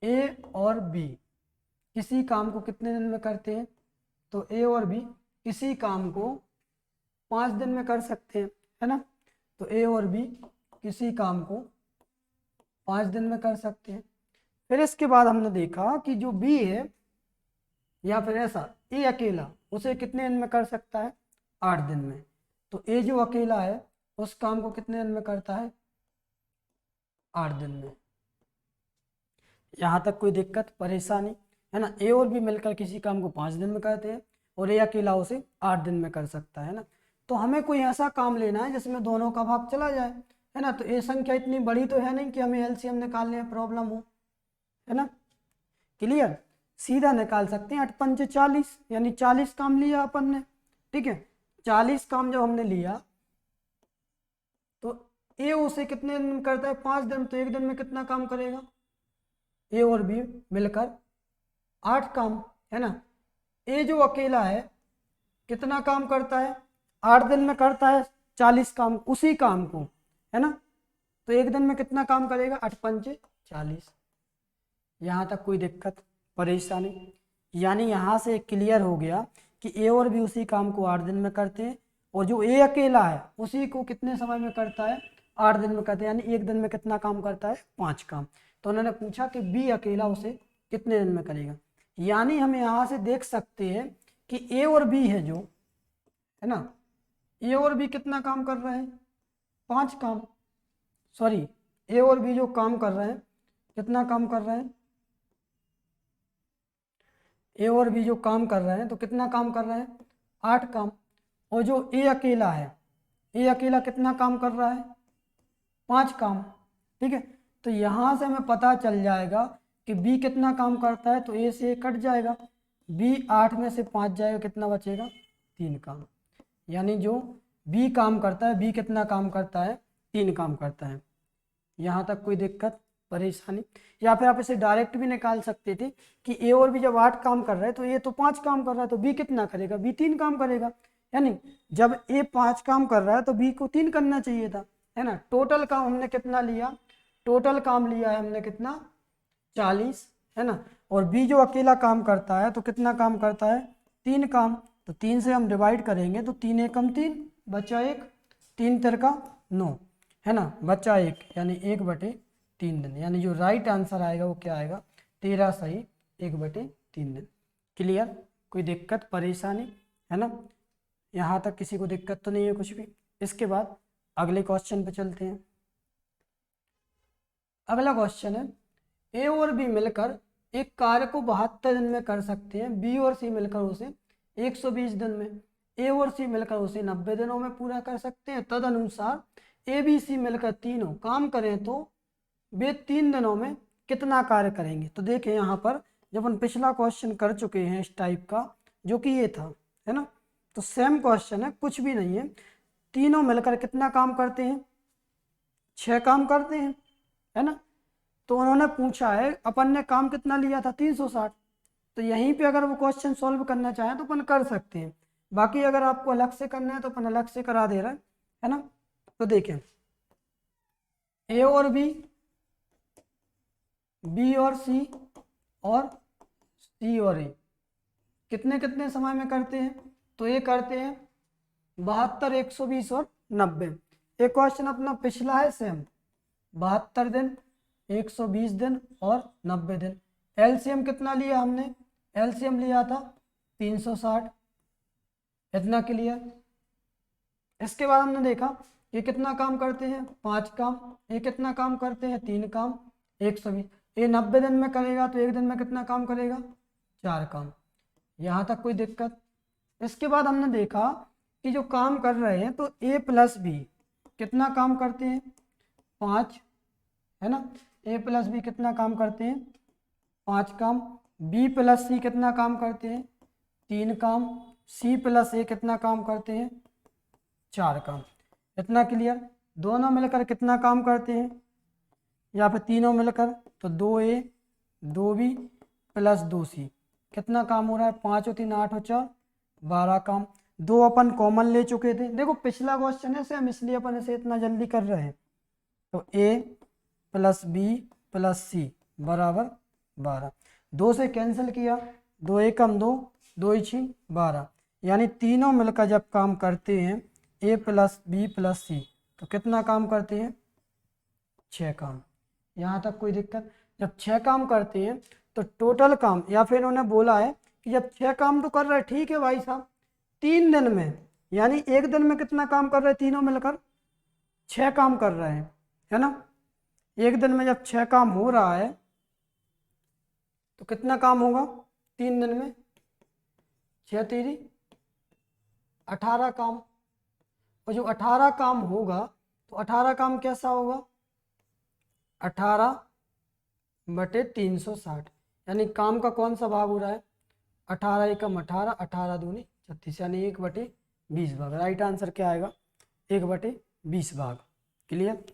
ए और बी किसी काम को कितने दिन में करते हैं, तो ए और बी किसी काम को 5 दिन में कर सकते हैं, है ना। तो ए और बी किसी काम को 5 दिन में कर सकते हैं। फिर इसके बाद हमने देखा कि जो बी है, या फिर ऐसा ए अकेला उसे कितने दिन में कर सकता है, 8 दिन में। तो ए जो अकेला है उस काम को कितने दिन में करता है, 8 दिन में। यहाँ तक कोई दिक्कत परेशानी, है ना। ए और बी मिलकर किसी काम को 5 दिन में करते हैं और ए अकेला उसे 8 दिन में कर सकता है ना। तो हमें कोई ऐसा काम लेना है जिसमें दोनों का भाग चला जाए, है ना। तो ए संख्या इतनी बड़ी तो है नहीं कि हमें एलसीएम निकालने में प्रॉब्लम हो, है ना। क्लियर। सीधा निकाल सकते हैं 8 पंचे 40, यानी 40 काम लिया अपन ने, ठीक है। 40 काम जब हमने लिया तो ए उसे कितने दिन में करता है, 5 दिन, तो एक दिन में कितना काम करेगा, ए और बी मिलकर 8 काम, है ना। ए जो अकेला है कितना काम करता है, 8 दिन में करता है 40 काम, उसी काम को, है ना। तो एक दिन में कितना काम करेगा, 8 पंचे 40। यहाँ तक कोई दिक्कत परेशानी, यानी यहाँ से क्लियर हो गया कि ए और बी उसी काम को 8 दिन में करते हैं, और जो ए अकेला है उसी को कितने समय में करता है, 8 दिन में करते हैं, यानी एक दिन में कितना काम करता है, 5 काम। तो उन्होंने पूछा कि बी अकेला उसे कितने दिन में करेगा, यानी हम यहाँ से देख सकते हैं कि ए और बी है जो, है ना, ए और बी कितना काम कर रहे हैं, 5 काम, सॉरी ए और बी जो काम कर रहे हैं कितना काम कर रहे हैं, ए और बी जो काम कर रहे हैं तो कितना काम कर रहे हैं, 8 काम। और जो ए अकेला है, ए अकेला कितना काम कर रहा है, 5 काम, ठीक है। तो यहाँ से हमें पता चल जाएगा कि बी कितना काम करता है, तो ए से कट जाएगा, बी 8 में से 5 जाएगा, कितना बचेगा, 3 काम। यानी जो बी काम करता है, बी कितना काम करता है, 3 काम करता है। यहाँ तक कोई दिक्कत परेशानी, या फिर आप इसे डायरेक्ट भी निकाल सकते थे कि ए और बी जब 8 काम कर रहा है तो ए तो 5 काम कर रहा है, तो बी कितना करेगा, बी 3 काम करेगा। यानी जब ए 5 काम कर रहा है तो बी को 3 करना चाहिए था, है ना। टोटल काम हमने कितना लिया, टोटल काम लिया है हमने कितना, 40, है ना। और बी जो अकेला काम करता है तो कितना काम करता है, 3 काम। तो 3 से हम डिवाइड करेंगे तो 3 एकम 3 बचा 1, 3 तिरका 9 है ना, बचा 1 यानी 1/3 दिन, यानी जो राइट आंसर आएगा वो क्या आएगा, 13 सही 1/3 दिन। क्लियर, कोई दिक्कत परेशानी है ना, यहाँ तक किसी को दिक्कत तो नहीं है कुछ भी। इसके बाद अगले क्वेश्चन पे चलते हैं। अगला क्वेश्चन है, ए और बी मिलकर एक कार्य को 72 दिन में कर सकते हैं, बी और सी मिलकर उसे 120 दिन में, ए और सी मिलकर उसे 90 दिनों में पूरा कर सकते हैं। तदनुसार ए बी सी मिलकर तीनों काम करें तो वे 3 दिनों में कितना कार्य करेंगे। तो देखें यहाँ पर जब हम पिछला क्वेश्चन कर चुके हैं इस टाइप का, जो कि ये था, है ना, तो सेम क्वेश्चन है, कुछ भी नहीं है। तीनों मिलकर कितना काम करते हैं, 6 काम करते हैं, है ना। तो उन्होंने पूछा है, अपन ने काम कितना लिया था 360, तो यहीं पे अगर वो क्वेश्चन सॉल्व करना चाहें तो अपन कर सकते हैं। बाकी अगर आपको अलग से करना है तो अपन अलग से करा दे रहे हैं, है ना। तो देखें, ए और बी, बी और सी, और सी और ए कितने कितने समय में करते हैं, तो ये करते हैं 72, 120 और 90। एक क्वेश्चन अपना पिछला है सेम, 72 दिन, 120 दिन और 90 दिन। एलसीएम कितना लिया हमने, एलसीएम लिया था 360, इतना क्लियर। इसके बाद हमने देखा ये कितना काम करते हैं, 5 काम, ये कितना काम करते हैं, 3 काम, 120। ये 90 दिन में करेगा तो एक दिन में कितना काम करेगा, 4 काम। यहाँ तक कोई दिक्कत। इसके बाद हमने देखा कि जो काम कर रहे हैं तो ए प्लस बी कितना काम करते हैं, 5, है ना। ए प्लस बी कितना काम करते हैं, 5 काम। बी प्लस सी कितना काम करते हैं, 3 काम। सी प्लस ए कितना काम करते हैं, 4 काम। इतना क्लियर। दोनों मिलकर कितना काम करते हैं, या फिर तीनों मिलकर, तो 2A 2B प्लस 2C कितना काम हो रहा है, 5 और 3 8 और 4 12 काम। 2 अपन कॉमन ले चुके थे, देखो पिछला क्वेश्चन है सेम, इसलिए अपन इसे इतना जल्दी कर रहे हैं। तो A plus B plus C बराबर 12। 2 से कैंसिल किया, 2 एकम 2, 2 6 12, यानी तीनों मिलकर जब काम करते हैं A प्लस बी प्लस सी तो कितना काम करते हैं, 6 काम। यहाँ तक कोई दिक्कत। जब 6 काम करते हैं तो टोटल काम, या फिर उन्होंने बोला है कि जब 6 काम तो कर रहे हैं, ठीक है भाई साहब, 3 दिन में, यानी एक दिन में कितना काम कर रहे हैं, तीनों मिलकर 6 काम कर रहे हैं, है ना। एक दिन में जब 6 काम हो रहा है तो कितना काम होगा 3 दिन में, 6 3 18 काम। और जो 18 काम होगा तो 18 काम कैसा होगा, 18/360, यानी काम का कौन सा भाग हो रहा है, 18 एकम 18, 18 दूनी 36, यानी 1/20 भाग। राइट आंसर क्या आएगा, 1/20 भाग। क्लियर।